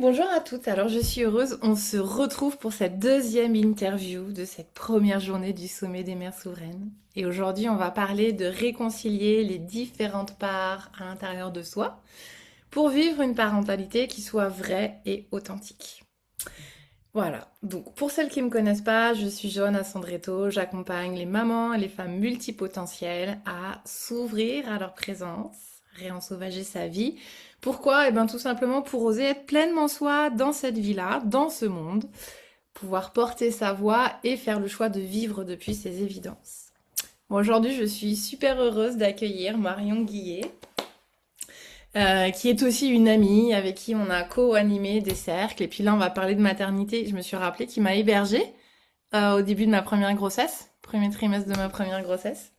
Bonjour à toutes. Alors je suis heureuse, on se retrouve pour cette deuxième interview de cette première journée du sommet des mères souveraines. Et aujourd'hui, on va parler de réconcilier les différentes parts à l'intérieur de soi pour vivre une parentalité qui soit vraie et authentique. Voilà. Donc pour celles qui ne me connaissent pas, je suis Johanna Sandretto, j'accompagne les mamans et les femmes multipotentielles à s'ouvrir à leur présence, réensauvager sa vie. Pourquoi? Eh bien tout simplement pour oser être pleinement soi dans cette vie-là, dans ce monde, pouvoir porter sa voix et faire le choix de vivre depuis ses évidences. Bon, aujourd'hui, je suis super heureuse d'accueillir Marion Guillet, qui est aussi une amie avec qui on a co-animé des cercles. Et puis là, on va parler de maternité. Je me suis rappelé qu'il m'a hébergée au début de ma première grossesse, premier trimestre de ma première grossesse.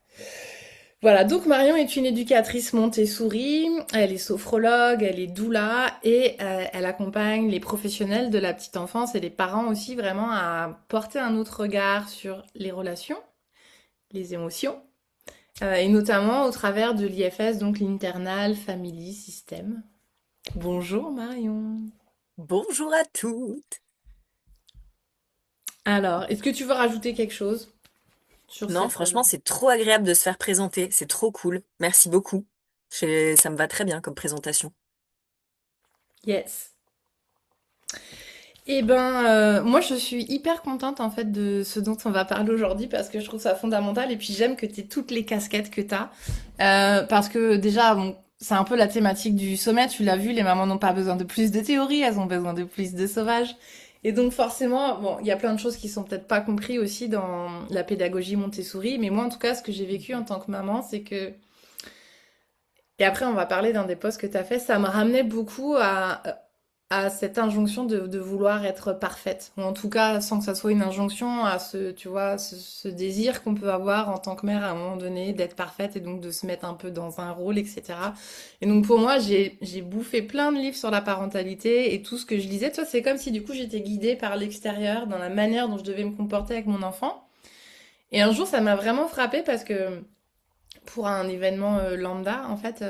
Voilà, donc Marion est une éducatrice Montessori, elle est sophrologue, elle est doula et elle accompagne les professionnels de la petite enfance et les parents aussi vraiment à porter un autre regard sur les relations, les émotions, et notamment au travers de l'IFS, donc l'Internal Family System. Bonjour Marion. Bonjour à toutes. Alors, est-ce que tu veux rajouter quelque chose sur Non, cette... franchement, c'est trop agréable de se faire présenter. C'est trop cool. Merci beaucoup. Ça me va très bien comme présentation. Yes. Eh ben, moi, je suis hyper contente en fait de ce dont on va parler aujourd'hui parce que je trouve ça fondamental et puis j'aime que tu aies toutes les casquettes que tu as. Parce que déjà, bon, c'est un peu la thématique du sommet, tu l'as vu, les mamans n'ont pas besoin de plus de théorie, elles ont besoin de plus de sauvage. Et donc forcément, bon, il y a plein de choses qui sont peut-être pas comprises aussi dans la pédagogie Montessori, mais moi en tout cas, ce que j'ai vécu en tant que maman, c'est que et après, on va parler d'un des posts que tu as fait. Ça me ramenait beaucoup à cette injonction de vouloir être parfaite. Ou en tout cas, sans que ça soit une injonction, à ce, tu vois, ce désir qu'on peut avoir en tant que mère à un moment donné d'être parfaite et donc de se mettre un peu dans un rôle, etc. Et donc pour moi, j'ai bouffé plein de livres sur la parentalité et tout ce que je lisais. Toi, c'est comme si du coup j'étais guidée par l'extérieur dans la manière dont je devais me comporter avec mon enfant. Et un jour, ça m'a vraiment frappée parce que pour un événement lambda, en fait,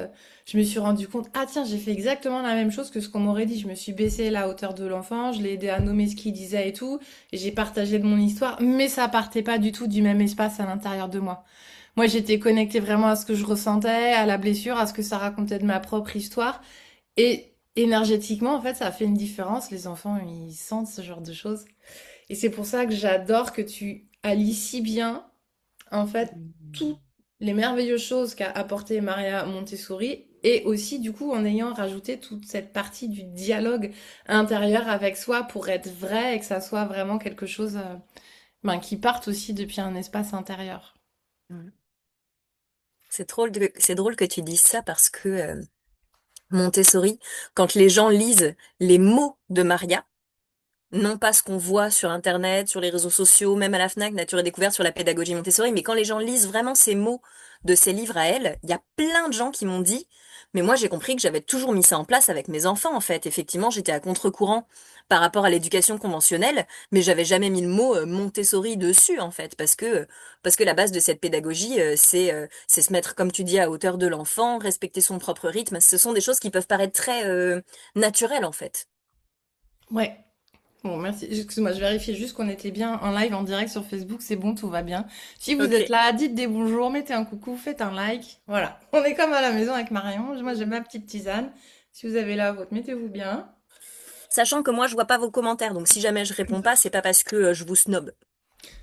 je me suis rendu compte, ah tiens, j'ai fait exactement la même chose que ce qu'on m'aurait dit. Je me suis baissée la hauteur de l'enfant, je l'ai aidé à nommer ce qu'il disait et tout, et j'ai partagé de mon histoire, mais ça partait pas du tout du même espace à l'intérieur de moi. Moi, j'étais connectée vraiment à ce que je ressentais, à la blessure, à ce que ça racontait de ma propre histoire, et énergétiquement, en fait, ça a fait une différence. Les enfants, ils sentent ce genre de choses. Et c'est pour ça que j'adore que tu allies si bien en fait, toutes les merveilleuses choses qu'a apporté Maria Montessori et aussi, du coup, en ayant rajouté toute cette partie du dialogue intérieur avec soi pour être vrai et que ça soit vraiment quelque chose qui parte aussi depuis un espace intérieur. Mhm. C'est drôle que tu dises ça parce que Montessori, quand les gens lisent les mots de Maria, non pas ce qu'on voit sur Internet, sur les réseaux sociaux, même à la Fnac, Nature et Découverte sur la pédagogie Montessori, mais quand les gens lisent vraiment ces mots de ces livres à elle, il y a plein de gens qui m'ont dit, mais moi j'ai compris que j'avais toujours mis ça en place avec mes enfants en fait. Effectivement, j'étais à contre-courant par rapport à l'éducation conventionnelle, mais j'avais jamais mis le mot Montessori dessus en fait, parce que la base de cette pédagogie, c'est se mettre, comme tu dis, à hauteur de l'enfant, respecter son propre rythme. Ce sont des choses qui peuvent paraître très naturelles en fait. Ouais. Bon, merci. Excuse-moi, je vérifiais juste qu'on était bien en live, en direct sur Facebook. C'est bon, tout va bien. Si vous êtes Ok. là, dites des bonjours, mettez un coucou, faites un like. Voilà. On est comme à la maison avec Marion. Moi, j'ai ma petite tisane. Si vous avez la vôtre, mettez-vous bien. Sachant que moi, je vois pas vos commentaires, donc si jamais je réponds pas, c'est pas parce que je vous snob.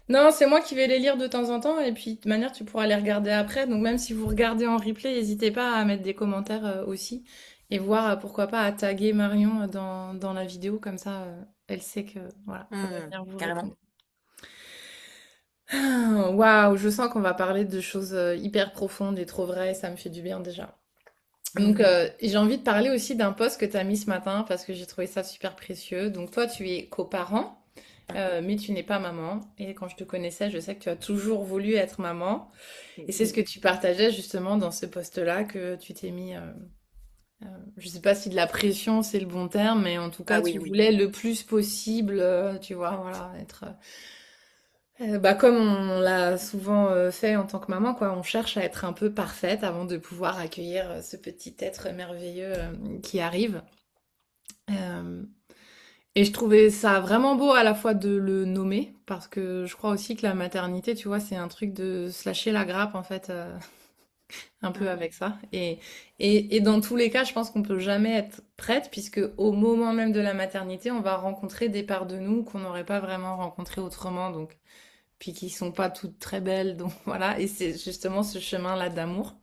Non, c'est moi qui vais les lire de temps en temps et puis de toute manière tu pourras les regarder après. Donc même si vous regardez en replay, n'hésitez pas à mettre des commentaires aussi et voir pourquoi pas à taguer Marion dans la vidéo comme ça elle sait que voilà, on va venir vous Carrément. répondre. Ah, waouh, je sens qu'on va parler de choses hyper profondes et trop vraies, ça me fait du bien déjà. Donc Mhm. j'ai envie de parler aussi d'un post que tu as mis ce matin parce que j'ai trouvé ça super précieux. Donc toi tu es coparent. Mais tu n'es pas maman. Et quand je te connaissais, je sais que tu as toujours voulu être maman. Et c'est ce que Oui. tu partageais justement dans ce post-là que tu t'es mis. Je sais pas si de la pression c'est le bon terme, mais en tout Ah cas, oui, tu oui. voulais le plus possible, tu vois, voilà, être. Bah comme on l'a souvent fait en tant que maman, quoi. On cherche à être un peu parfaite avant de pouvoir accueillir ce petit être merveilleux qui arrive. Euh, Et je trouvais ça vraiment beau à la fois de le nommer, parce que je crois aussi que la maternité, tu vois, c'est un truc de se lâcher la grappe, en fait, un peu Mm. avec ça. Et dans tous les cas, je pense qu'on peut jamais être prête, puisque au moment même de la maternité, on va rencontrer des parts de nous qu'on n'aurait pas vraiment rencontrées autrement, donc, puis qui sont pas toutes très belles, donc voilà. Et c'est justement ce chemin-là d'amour.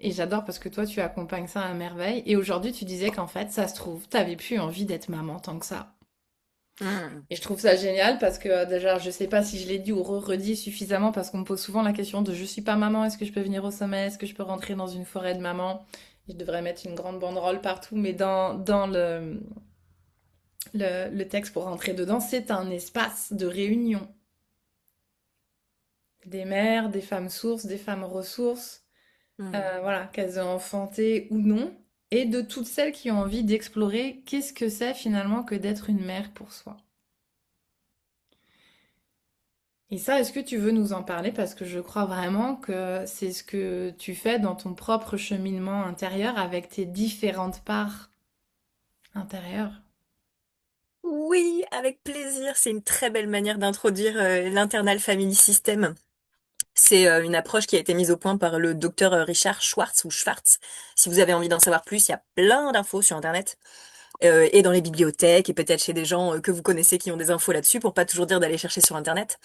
Et j'adore parce que toi, tu accompagnes ça à merveille. Et aujourd'hui, tu disais qu'en fait, ça se trouve, t'avais plus envie d'être maman tant que ça. Mm. Et je trouve ça génial parce que déjà, je sais pas si je l'ai dit ou redit suffisamment parce qu'on me pose souvent la question de je suis pas maman, est-ce que je peux venir au sommet, est-ce que je peux rentrer dans une forêt de maman? Je devrais mettre une grande banderole partout, mais dans le texte pour rentrer dedans, c'est un espace de réunion des mères, des femmes sources, des femmes ressources, Mm. voilà, qu'elles ont enfanté ou non, et de toutes celles qui ont envie d'explorer qu'est-ce que c'est finalement que d'être une mère pour soi. Et ça, est-ce que tu veux nous en parler? Parce que je crois vraiment que c'est ce que tu fais dans ton propre cheminement intérieur avec tes différentes parts intérieures. Oui, avec plaisir. C'est une très belle manière d'introduire l'internal family system. C'est une approche qui a été mise au point par le docteur Richard Schwartz ou Schwartz. Si vous avez envie d'en savoir plus, il y a plein d'infos sur Internet et dans les bibliothèques et peut-être chez des gens que vous connaissez qui ont des infos là-dessus pour pas toujours dire d'aller chercher sur Internet.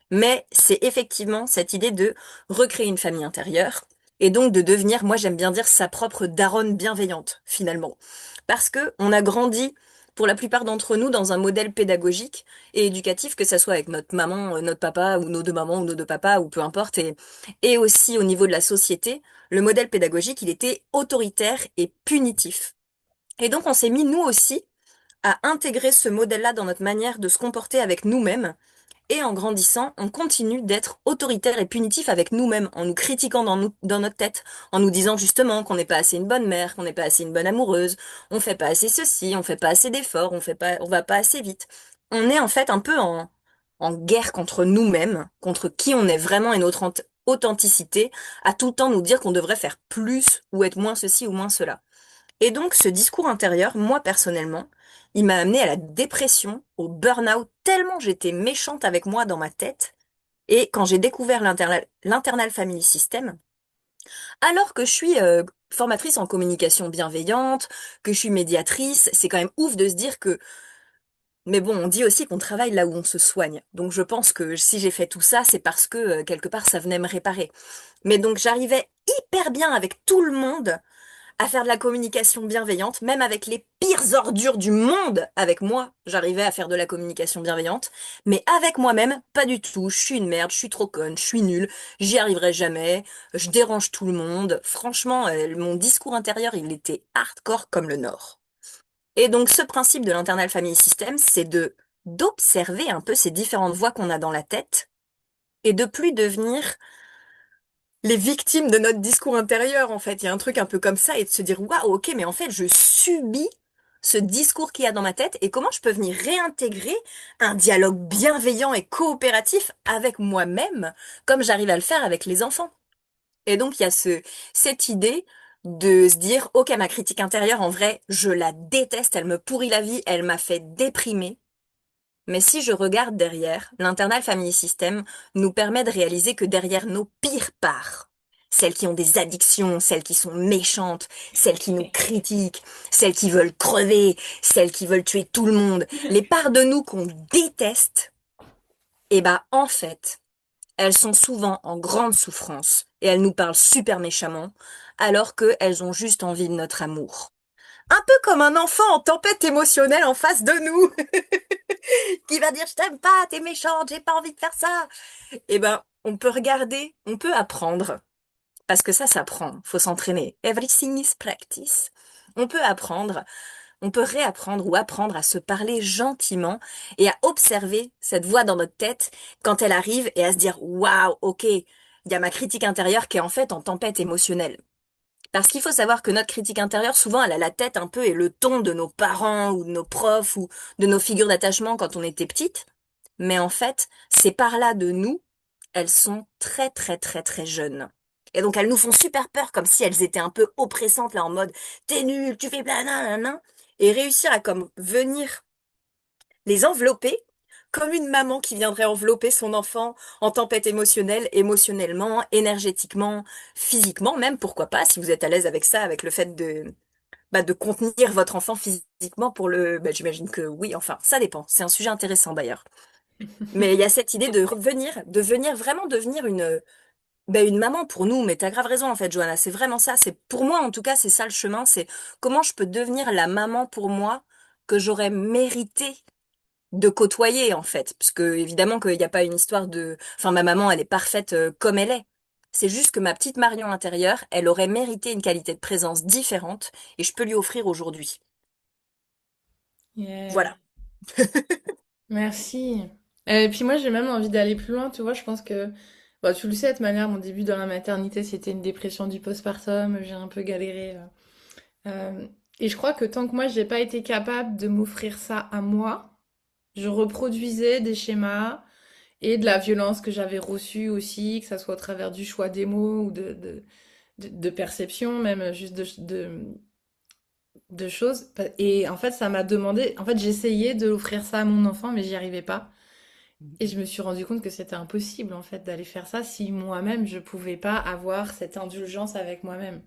Mais c'est effectivement cette idée de recréer une famille intérieure et donc de devenir, moi j'aime bien dire, sa propre daronne bienveillante finalement. Parce que on a grandi, pour la plupart d'entre nous, dans un modèle pédagogique et éducatif, que ça soit avec notre maman, notre papa, ou nos deux mamans, ou nos deux papas, ou peu importe, et aussi au niveau de la société, le modèle pédagogique, il était autoritaire et punitif. Et donc on s'est mis, nous aussi, à intégrer ce modèle-là dans notre manière de se comporter avec nous-mêmes, et en grandissant, on continue d'être autoritaire et punitif avec nous-mêmes, en nous critiquant dans notre tête, en nous disant justement qu'on n'est pas assez une bonne mère, qu'on n'est pas assez une bonne amoureuse, on fait pas assez ceci, on fait pas assez d'efforts, on va pas assez vite. On est en fait un peu en guerre contre nous-mêmes, contre qui on est vraiment et notre authenticité, à tout le temps nous dire qu'on devrait faire plus ou être moins ceci ou moins cela. Et donc, ce discours intérieur, moi personnellement, il m'a amené à la dépression, au burn-out, tellement j'étais méchante avec moi dans ma tête. Et quand j'ai découvert l'internal family system, alors que je suis formatrice en communication bienveillante, que je suis médiatrice, c'est quand même ouf de se dire que, mais bon, on dit aussi qu'on travaille là où on se soigne. Donc je pense que si j'ai fait tout ça, c'est parce que quelque part ça venait me réparer. Mais donc j'arrivais hyper bien avec tout le monde à faire de la communication bienveillante, même avec les pires ordures du monde. Avec moi, j'arrivais à faire de la communication bienveillante, mais avec moi-même, pas du tout. Je suis une merde, je suis trop conne, je suis nulle, j'y arriverai jamais, je dérange tout le monde. Franchement, mon discours intérieur, il était hardcore comme le Nord. Et donc, ce principe de l'internal family system, c'est de d'observer un peu ces différentes voix qu'on a dans la tête et de plus devenir les victimes de notre discours intérieur, en fait. Il y a un truc un peu comme ça et de se dire, waouh, ok, mais en fait, je subis ce discours qu'il y a dans ma tête et comment je peux venir réintégrer un dialogue bienveillant et coopératif avec moi-même, comme j'arrive à le faire avec les enfants. Et donc, il y a cette idée de se dire, ok, ma critique intérieure, en vrai, je la déteste, elle me pourrit la vie, elle m'a fait déprimer. Mais si je regarde derrière, l'internal family system nous permet de réaliser que derrière nos pires parts, celles qui ont des addictions, celles qui sont méchantes, celles qui nous critiquent, celles qui veulent crever, celles qui veulent tuer tout le monde, les parts de nous qu'on déteste, eh ben, en fait, elles sont souvent en grande souffrance et elles nous parlent super méchamment, alors qu'elles ont juste envie de notre amour. Un peu comme un enfant en tempête émotionnelle en face de nous. Qui va dire je t'aime pas, t'es méchante, j'ai pas envie de faire ça. Eh ben, on peut regarder, on peut apprendre, parce que ça s'apprend, faut s'entraîner. Everything is practice. On peut apprendre, on peut réapprendre ou apprendre à se parler gentiment et à observer cette voix dans notre tête quand elle arrive et à se dire waouh, ok, il y a ma critique intérieure qui est en fait en tempête émotionnelle. Parce qu'il faut savoir que notre critique intérieure, souvent, elle a la tête un peu et le ton de nos parents ou de nos profs ou de nos figures d'attachement quand on était petite. Mais en fait, ces parts-là de nous, elles sont très très très très jeunes. Et donc elles nous font super peur comme si elles étaient un peu oppressantes là en mode t'es nul, tu fais bla nan nan nan. Et réussir à comme venir les envelopper comme une maman qui viendrait envelopper son enfant en tempête émotionnelle, émotionnellement, énergétiquement, physiquement, même pourquoi pas, si vous êtes à l'aise avec ça, avec le fait de contenir votre enfant physiquement pour j'imagine que oui, enfin, ça dépend. C'est un sujet intéressant d'ailleurs. Mais il y a cette idée de venir vraiment devenir une maman pour nous. Mais t'as grave raison en fait, Johanna. C'est vraiment ça. C'est pour moi en tout cas, c'est ça le chemin. C'est comment je peux devenir la maman pour moi que j'aurais mérité de côtoyer en fait. Parce que évidemment qu'il n'y a pas une histoire enfin, ma maman, elle est parfaite comme elle est. C'est juste que ma petite Marion intérieure, elle aurait mérité une qualité de présence différente et je peux lui offrir aujourd'hui. Yeah. Voilà. Merci. Et puis moi, j'ai même envie d'aller plus loin, tu vois, je pense que, bah, tu le sais, de toute manière, mon début dans la maternité, c'était une dépression du postpartum, j'ai un peu galéré. Et je crois que tant que moi, j'ai pas été capable de m'offrir ça à moi, je reproduisais des schémas et de la violence que j'avais reçue aussi, que ça soit au travers du choix des mots ou de perception, même juste de choses. Et en fait, ça m'a demandé, en fait, j'essayais de offrir ça à mon enfant, mais j'y arrivais pas. Et je me suis rendu compte que c'était impossible en fait d'aller faire ça si moi-même je pouvais pas avoir cette indulgence avec moi-même.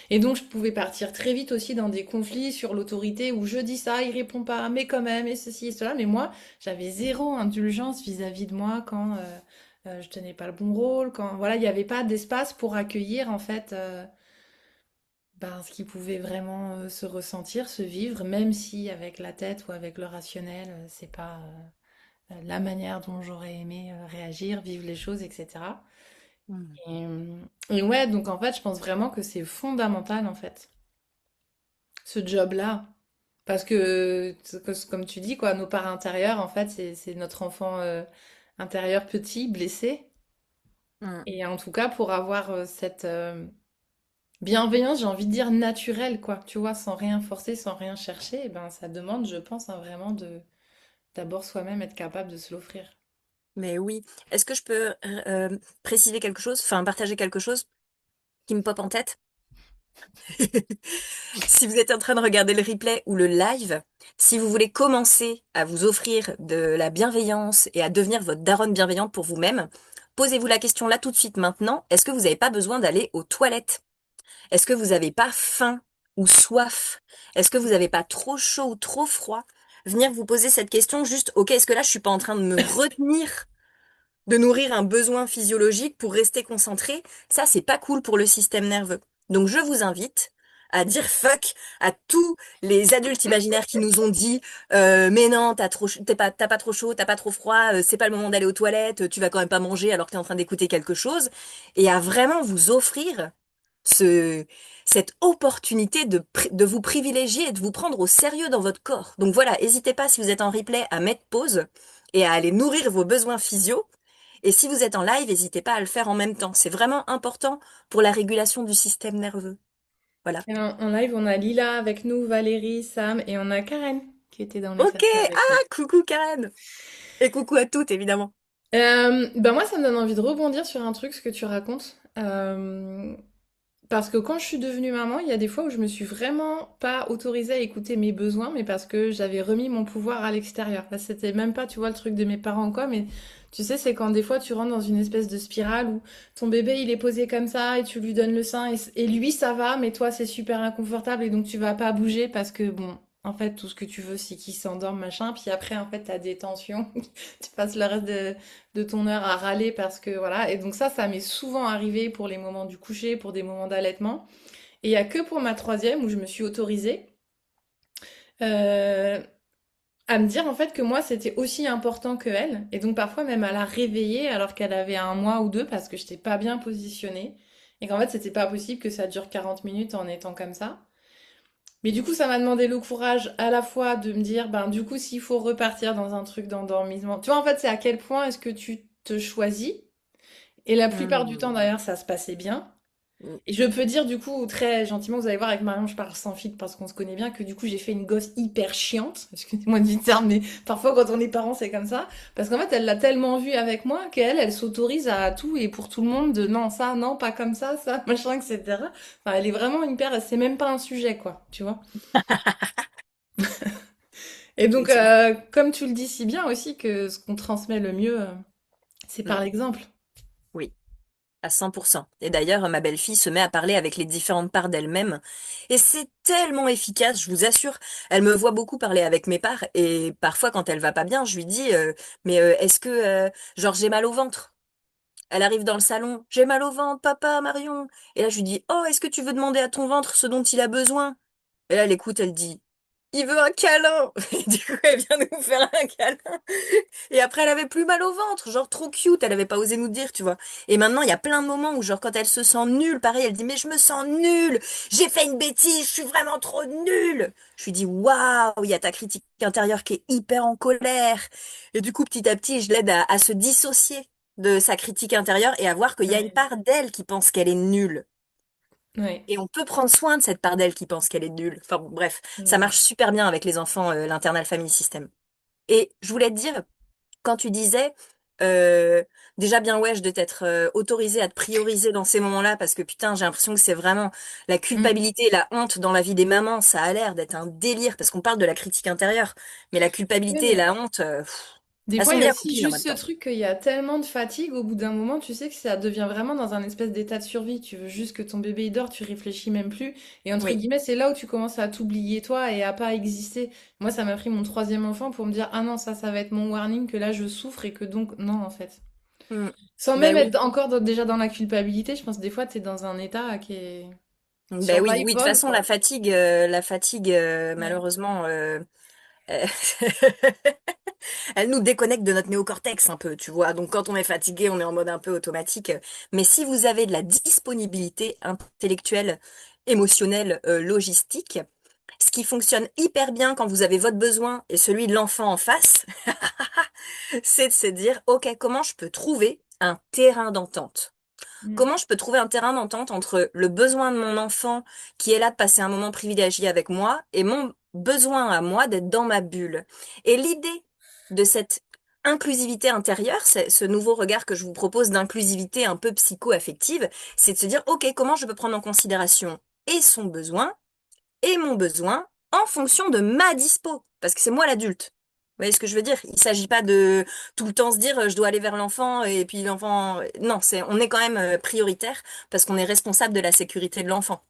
Et donc je pouvais partir très vite aussi dans des conflits sur l'autorité où je dis ça, il répond pas, mais quand même, et ceci et cela. Mais moi, j'avais zéro indulgence vis-à-vis de moi quand je tenais pas le bon rôle, quand voilà, il n'y avait pas d'espace pour accueillir en fait ben, ce qui pouvait vraiment se ressentir, se vivre, même si avec la tête ou avec le rationnel, c'est pas la manière dont j'aurais aimé réagir, vivre les choses, etc. Mm. Et ouais, donc en fait, je pense vraiment que c'est fondamental, en fait, ce job-là. Parce que, comme tu dis, quoi, nos parts intérieures, en fait, c'est notre enfant intérieur petit, blessé. Mm. Et en tout cas, pour avoir cette bienveillance, j'ai envie de dire naturelle, quoi, tu vois, sans rien forcer, sans rien chercher, eh ben, ça demande, je pense, hein, vraiment de d'abord soi-même être capable de se l'offrir. Mais oui. Est-ce que je peux préciser quelque chose, enfin partager quelque chose qui me pop en tête? Si vous êtes en train de regarder le replay ou le live, si vous voulez commencer à vous offrir de la bienveillance et à devenir votre daronne bienveillante pour vous-même, posez-vous la question là tout de suite maintenant, est-ce que vous n'avez pas besoin d'aller aux toilettes? Est-ce que vous n'avez pas faim ou soif? Est-ce que vous n'avez pas trop chaud ou trop froid? Venir vous poser cette question juste, ok, est-ce que là je suis pas en train de me retenir de nourrir un besoin physiologique pour rester concentré, ça, c'est pas cool pour le système nerveux. Donc, je vous invite à dire fuck à tous les adultes imaginaires qui nous ont dit mais non, t'as pas trop chaud, t'as pas trop froid, c'est pas le moment d'aller aux toilettes, tu vas quand même pas manger alors que t'es en train d'écouter quelque chose, et à vraiment vous offrir ce, cette opportunité de vous privilégier et de vous prendre au sérieux dans votre corps. Donc voilà, n'hésitez pas si vous êtes en replay à mettre pause et à aller nourrir vos besoins physio. Et si vous êtes en live, n'hésitez pas à le faire en même temps. C'est vraiment important pour la régulation du système nerveux. Voilà. Et en live, on a Lila avec nous, Valérie, Sam et on a Karen qui était dans le Ok, cercle avec nous. coucou Karen. Et coucou à toutes, évidemment. Ben moi, ça me donne envie de rebondir sur un truc, ce que tu racontes. Parce que quand je suis devenue maman, il y a des fois où je me suis vraiment pas autorisée à écouter mes besoins, mais parce que j'avais remis mon pouvoir à l'extérieur. Là, c'était même pas, tu vois, le truc de mes parents ou quoi, mais tu sais, c'est quand des fois tu rentres dans une espèce de spirale où ton bébé il est posé comme ça et tu lui donnes le sein et lui ça va, mais toi c'est super inconfortable et donc tu vas pas bouger parce que bon, en fait tout ce que tu veux c'est qu'il s'endorme machin, puis après en fait t'as des tensions, tu passes le reste de ton heure à râler parce que voilà. Et donc ça m'est souvent arrivé pour les moments du coucher, pour des moments d'allaitement. Et il y a que pour ma troisième où je me suis autorisée euh, à me dire en fait que moi c'était aussi important que elle. Et donc parfois même à la réveiller alors qu'elle avait un mois ou deux parce que j'étais pas bien positionnée. Et qu'en fait c'était pas possible que ça dure 40 minutes en étant comme ça. Mais du coup, ça m'a demandé le courage à la fois de me dire, ben du coup, s'il faut repartir dans un truc d'endormissement. Tu vois, en fait, c'est à quel point est-ce que tu te choisis. Et la plupart du temps, Hmm. d'ailleurs, ça se passait bien. Et je peux dire, du coup, très gentiment, vous allez voir, avec Marion, je parle sans filtre parce qu'on se connaît bien, que du coup, j'ai fait une gosse hyper chiante. Excusez-moi du terme, mais parfois, quand on est parent, c'est comme ça. Parce qu'en fait, elle l'a tellement vu avec moi qu'elle, elle s'autorise à tout et pour tout le monde de non, ça, non, pas comme ça, machin, etc. Enfin, elle est vraiment hyper, c'est même pas un sujet, quoi, tu vois. Et donc, effectivement. comme tu le dis si bien aussi, que ce qu'on transmet le mieux, c'est Mm. par l'exemple. Oui. À 100%. Et d'ailleurs, ma belle-fille se met à parler avec les différentes parts d'elle-même. Et c'est tellement efficace, je vous assure. Elle me voit beaucoup parler avec mes parts. Et parfois, quand elle va pas bien, je lui dis, mais est-ce que, genre, j'ai mal au ventre? Elle arrive dans le salon, j'ai mal au ventre, papa, Marion. Et là, je lui dis, oh, est-ce que tu veux demander à ton ventre ce dont il a besoin? Et là, elle écoute, elle dit, il veut un câlin. Et du coup, elle vient nous faire un câlin. Et après, elle avait plus mal au ventre, genre trop cute, elle avait pas osé nous dire, tu vois. Et maintenant, il y a plein de moments où, genre, quand elle se sent nulle, pareil, elle dit, mais je me sens nulle, j'ai fait une bêtise, je suis vraiment trop nulle. Je lui dis, waouh, il y a ta critique intérieure qui est hyper en colère. Et du coup, petit à petit, je l'aide à se dissocier de sa critique intérieure et à voir qu'il y a une Ouais. part d'elle qui pense qu'elle est nulle. Ouais. Et on peut prendre soin de cette part d'elle qui pense qu'elle est nulle. Enfin bon, bref, ça Ouais. marche super bien avec les enfants, l'internal family system. Et je voulais te dire, quand tu disais, euh, déjà bien wesh de t'être autorisé à te prioriser dans ces moments-là, parce que putain, j'ai l'impression que c'est vraiment la Mm. culpabilité et la honte dans la vie des mamans, ça a l'air d'être un délire, parce qu'on parle de la critique intérieure, mais la Oui, culpabilité et mais la honte, des elles fois, sont il y a bien aussi copines en juste même ce temps. truc qu'il y a tellement de fatigue, au bout d'un moment, tu sais que ça devient vraiment dans un espèce d'état de survie. Tu veux juste que ton bébé il dort, tu réfléchis même plus. Et entre Oui. guillemets, c'est là où tu commences à t'oublier toi et à pas exister. Moi, ça m'a pris mon troisième enfant pour me dire, ah non, ça va être mon warning, que là, je souffre et que donc, non, en fait. Mm. Sans même Ben être oui. encore déjà dans la culpabilité, je pense que des fois, t'es dans un état qui est Ben oui, oui, de toute survival, façon, quoi. la fatigue, Ouais. malheureusement, euh, elle nous déconnecte de notre néocortex un peu, tu vois. Donc quand on est fatigué, on est en mode un peu automatique. Mais si vous avez de la disponibilité intellectuelle, émotionnelle, logistique, ce qui fonctionne hyper bien quand vous avez votre besoin et celui de l'enfant en face, c'est de se dire, OK, comment je peux trouver un terrain d'entente? Mm. Comment je peux trouver un terrain d'entente entre le besoin de mon enfant qui est là de passer un moment privilégié avec moi et mon besoin à moi d'être dans ma bulle? Et l'idée de cette inclusivité intérieure, c'est ce nouveau regard que je vous propose d'inclusivité un peu psycho-affective, c'est de se dire, OK, comment je peux prendre en considération et son besoin et mon besoin en fonction de ma dispo, parce que c'est moi l'adulte. Vous voyez ce que je veux dire? Il s'agit pas de tout le temps se dire je dois aller vers l'enfant et puis l'enfant. Non, on est quand même prioritaire parce qu'on est responsable de la sécurité de l'enfant.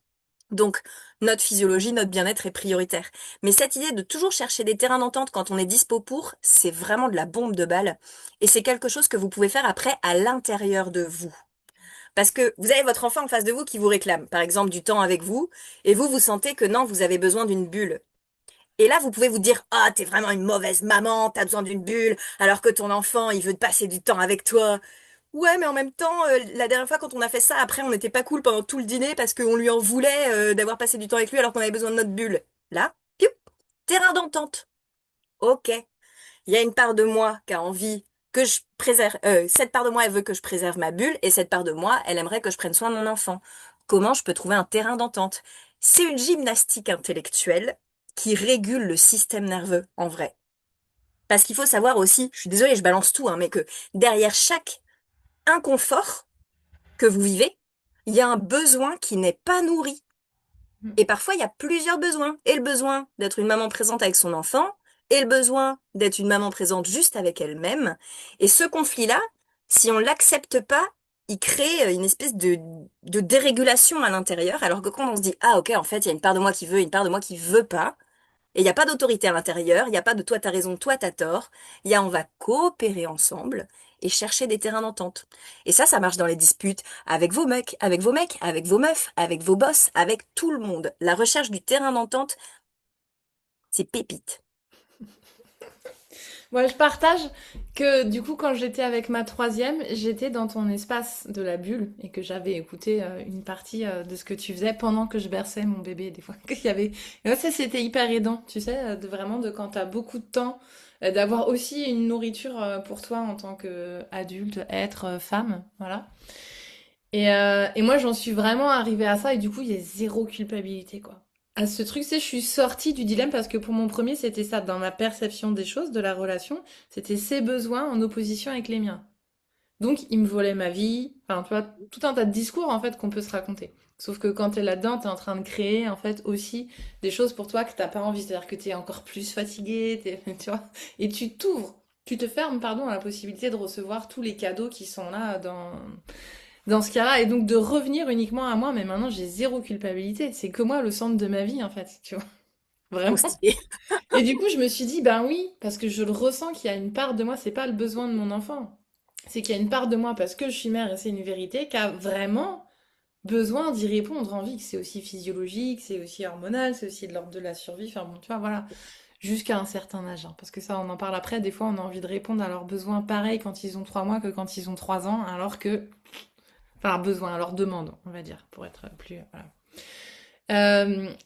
Donc notre physiologie, notre bien-être est prioritaire. Mais cette idée de toujours chercher des terrains d'entente quand on est dispo pour, c'est vraiment de la bombe de balle et c'est quelque chose que vous pouvez faire après à l'intérieur de vous. Parce que vous avez votre enfant en face de vous qui vous réclame, par exemple, du temps avec vous, et vous sentez que non, vous avez besoin d'une bulle. Et là, vous pouvez vous dire, ah, t'es vraiment une mauvaise maman, t'as besoin d'une bulle, alors que ton enfant, il veut passer du temps avec toi. Ouais, mais en même temps, la dernière fois, quand on a fait ça, après, on n'était pas cool pendant tout le dîner parce qu'on lui en voulait d'avoir passé du temps avec lui alors qu'on avait besoin de notre bulle. Là, piou, terrain d'entente. Ok. Il y a une part de moi qui a envie que je préserve. Cette part de moi, elle veut que je préserve ma bulle, et cette part de moi, elle aimerait que je prenne soin de mon enfant. Comment je peux trouver un terrain d'entente? C'est une gymnastique intellectuelle qui régule le système nerveux, en vrai. Parce qu'il faut savoir aussi, je suis désolée, je balance tout, hein, mais que derrière chaque inconfort que vous vivez, il y a un besoin qui n'est pas nourri. Mm. Et parfois, il y a plusieurs besoins. Et le besoin d'être une maman présente avec son enfant, et le besoin d'être une maman présente juste avec elle-même. Et ce conflit-là, si on l'accepte pas, il crée une espèce de dérégulation à l'intérieur. Alors que quand on se dit, ah ok, en fait, il y a une part de moi qui veut, une part de moi qui veut pas, et il n'y a pas d'autorité à l'intérieur, il n'y a pas de toi t'as raison, toi t'as tort, il y a on va coopérer ensemble et chercher des terrains d'entente. Et ça marche dans les disputes avec vos mecs, avec vos meufs, avec vos boss, avec tout le monde. La recherche du terrain d'entente, c'est pépite. Moi, je partage que du coup, quand j'étais avec ma troisième, j'étais dans ton espace de la bulle et que j'avais écouté une partie de ce que tu faisais pendant que je berçais mon bébé. Des fois, qu'il y avait. Et ouais, ça, c'était hyper aidant, tu sais, de vraiment de quand t'as beaucoup de temps, d'avoir aussi une nourriture pour toi en tant que adulte, être, femme, voilà. Et moi, j'en suis vraiment arrivée à ça et du coup, il y a zéro culpabilité, quoi. À ce truc, c'est je suis sortie du dilemme parce que pour mon premier, c'était ça, dans ma perception des choses, de la relation, c'était ses besoins en opposition avec les miens. Donc, il me volait ma vie, enfin, tu vois, tout un tas de discours, en fait, qu'on peut se raconter. Sauf que quand t'es là-dedans, t'es en train de créer en fait aussi des choses pour toi que t'as pas envie. C'est-à-dire que t'es encore plus fatigué, tu vois, et tu t'ouvres, tu te fermes, pardon, à la possibilité de recevoir tous les cadeaux qui sont là dans ce cas-là, et donc de revenir uniquement à moi. Mais maintenant, j'ai zéro culpabilité. C'est que moi le centre de ma vie en fait, tu vois, Trop vraiment. stylé. Et du coup, je me suis dit, ben oui, parce que je le ressens qu'il y a une part de moi, c'est pas le besoin de mon enfant. C'est qu'il y a une part de moi, parce que je suis mère et c'est une vérité, qui a vraiment besoin d'y répondre en vie, que c'est aussi physiologique, c'est aussi hormonal, c'est aussi de l'ordre de la survie, enfin bon, tu vois, voilà, jusqu'à un certain âge, hein, parce que ça, on en parle après, des fois, on a envie de répondre à leurs besoins pareil quand ils ont 3 mois que quand ils ont 3 ans, alors que, enfin, besoin, à leurs demandes, on va dire, pour être plus, voilà.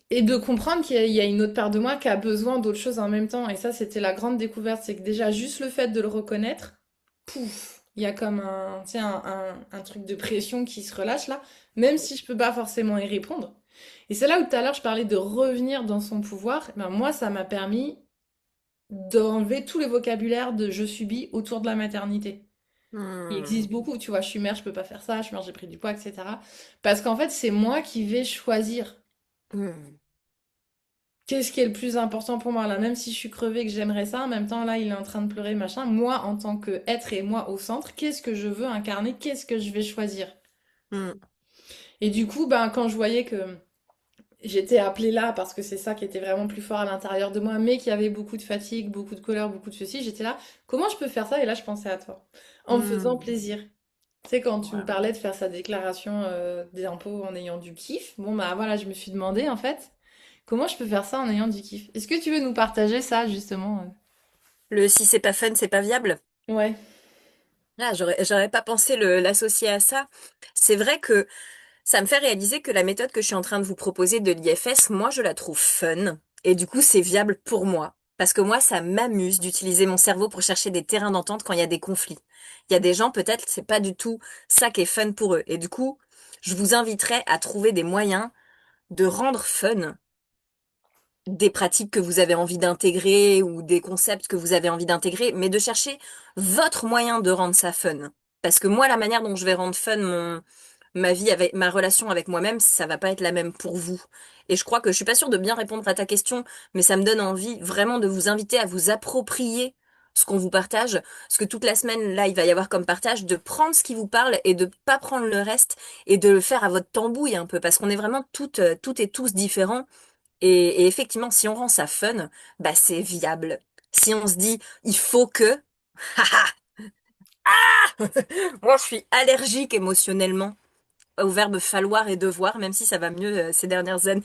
Et de comprendre qu'il y a une autre part de moi qui a besoin d'autres choses en même temps. Et ça, c'était la grande découverte. C'est que déjà, juste le fait de le reconnaître, pouf, il y a comme un, tu sais, un truc de pression qui se relâche là, même si je peux pas forcément y répondre. Et c'est là où tout à l'heure je parlais de revenir dans son pouvoir. Ben, moi, ça m'a permis d'enlever tous les vocabulaires de je subis autour de la maternité. Il existe Hmm. beaucoup, tu vois, je suis mère, je peux pas faire ça, je suis mère, j'ai pris du poids, etc. Parce qu'en fait, c'est moi qui vais choisir. Hmm. Qu'est-ce qui est le plus important pour moi là? Même si je suis crevée, que j'aimerais ça, en même temps là, il est en train de pleurer, machin. Moi, en tant que être et moi au centre, qu'est-ce que je veux incarner? Qu'est-ce que je vais choisir? Hmm. Et du coup, ben, quand je voyais que j'étais appelée là, parce que c'est ça qui était vraiment plus fort à l'intérieur de moi, mais qu'il y avait beaucoup de fatigue, beaucoup de colère, beaucoup de ceci, j'étais là, comment je peux faire ça? Et là, je pensais à toi. En me faisant Hmm. plaisir. Tu sais, quand tu me Voilà. parlais de faire sa déclaration des impôts en ayant du kiff, bon, bah voilà, je me suis demandé en fait. Comment je peux faire ça en ayant du kiff? Est-ce que tu veux nous partager ça, justement? Le si c'est pas fun, c'est pas viable. Ouais. Ah, j'aurais pas pensé l'associer à ça. C'est vrai que ça me fait réaliser que la méthode que je suis en train de vous proposer de l'IFS, moi, je la trouve fun. Et du coup, c'est viable pour moi. Parce que moi, ça m'amuse d'utiliser mon cerveau pour chercher des terrains d'entente quand il y a des conflits. Il y a des gens, peut-être, c'est pas du tout ça qui est fun pour eux. Et du coup, je vous inviterai à trouver des moyens de rendre fun des pratiques que vous avez envie d'intégrer ou des concepts que vous avez envie d'intégrer, mais de chercher votre moyen de rendre ça fun. Parce que moi, la manière dont je vais rendre fun ma vie avec ma relation avec moi-même, ça va pas être la même pour vous. Et je crois que je suis pas sûre de bien répondre à ta question, mais ça me donne envie vraiment de vous inviter à vous approprier ce qu'on vous partage, parce que toute la semaine, là, il va y avoir comme partage de prendre ce qui vous parle et de pas prendre le reste et de le faire à votre tambouille un peu, parce qu'on est vraiment toutes et tous différents. Et effectivement, si on rend ça fun, bah c'est viable. Si on se dit, il faut que, moi je suis allergique émotionnellement au verbe falloir et devoir, même si ça va mieux ces dernières années.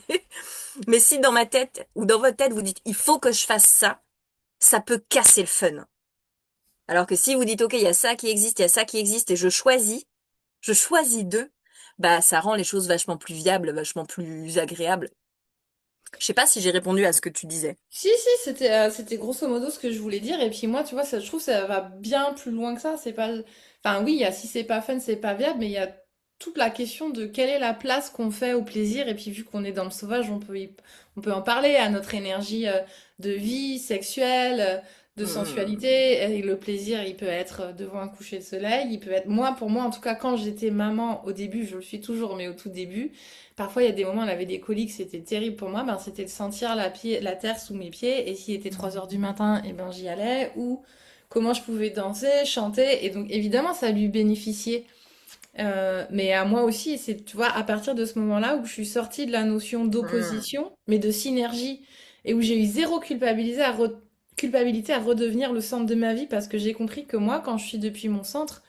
Mais si dans ma tête ou dans votre tête vous dites, il faut que je fasse ça, ça peut casser le fun. Alors que si vous dites, ok, il y a ça qui existe, il y a ça qui existe et je choisis deux, bah ça rend les choses vachement plus viables, vachement plus agréables. Je sais pas si j'ai répondu à ce que tu disais. Si, si, c'était grosso modo ce que je voulais dire. Et puis moi, tu vois, ça, je trouve que ça va bien plus loin que ça. C'est pas... Enfin, oui, il y a si c'est pas fun, c'est pas viable, mais il y a toute la question de quelle est la place qu'on fait au plaisir. Et puis vu qu'on est dans le sauvage, on peut en parler à notre énergie de vie sexuelle, de Hmm. sensualité. Et le plaisir, il peut être devant un coucher de soleil. Il peut être... Moi, pour moi, en tout cas, quand j'étais maman, au début, je le suis toujours, mais au tout début, parfois, il y a des moments, elle avait des coliques, c'était terrible pour moi. Ben, c'était de sentir la terre sous mes pieds. Et s'il était 3 heures du matin, et ben, j'y allais. Ou comment je pouvais danser, chanter. Et donc, évidemment, ça lui bénéficiait. Mais à moi aussi. Et c'est, tu vois, à partir de ce moment-là où je suis sortie de la notion Hmm. d'opposition, mais de synergie. Et où j'ai eu zéro culpabilité à redevenir le centre de ma vie. Parce que j'ai compris que moi, quand je suis depuis mon centre,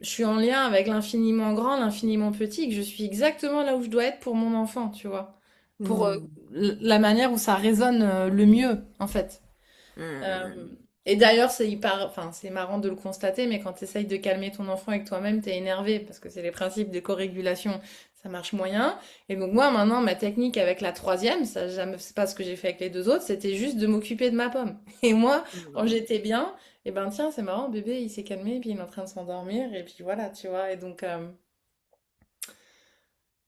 je suis en lien avec l'infiniment grand, l'infiniment petit, que je suis exactement là où je dois être pour mon enfant, tu vois. Pour Hmm. la manière où ça résonne le mieux, en fait. Euh, Hmm. et d'ailleurs, c'est hyper, enfin, c'est marrant de le constater, mais quand tu essayes de calmer ton enfant avec toi-même, t'es énervé, parce que c'est les principes de co-régulation, ça marche moyen. Et donc moi, maintenant, ma technique avec la troisième, ça jamais, c'est pas ce que j'ai fait avec les deux autres, c'était juste de m'occuper de ma pomme. Et moi, quand Hmm. j'étais bien, et ben tiens, c'est marrant, bébé, il s'est calmé, puis il est en train de s'endormir, et puis voilà, tu vois. Et donc,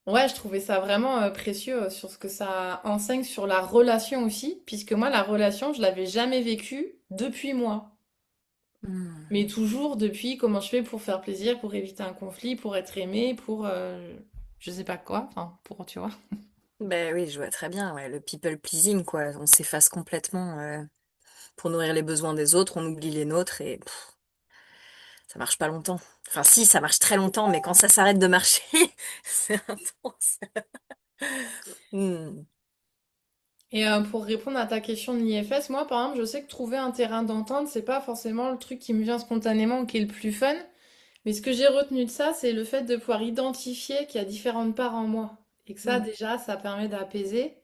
ouais, je trouvais ça vraiment précieux sur ce que ça enseigne sur la relation aussi, puisque moi, la relation, je l'avais jamais vécue depuis moi. Mais Hmm. toujours depuis comment je fais pour faire plaisir, pour éviter un conflit, pour être aimé, pour... je sais pas quoi, enfin, pour, tu vois. Ben oui, je vois très bien, ouais, le people pleasing, quoi. On s'efface complètement pour nourrir les besoins des autres, on oublie les nôtres et ça marche pas longtemps. Enfin, si, ça marche très longtemps, mais quand ça s'arrête de marcher, c'est intense. Hmm. Et pour répondre à ta question de l'IFS, moi, par exemple, je sais que trouver un terrain d'entente, c'est pas forcément le truc qui me vient spontanément ou qui est le plus fun. Mais ce que j'ai retenu de ça, c'est le fait de pouvoir identifier qu'il y a différentes parts en moi. Et que ça, Hmm. déjà, ça permet d'apaiser.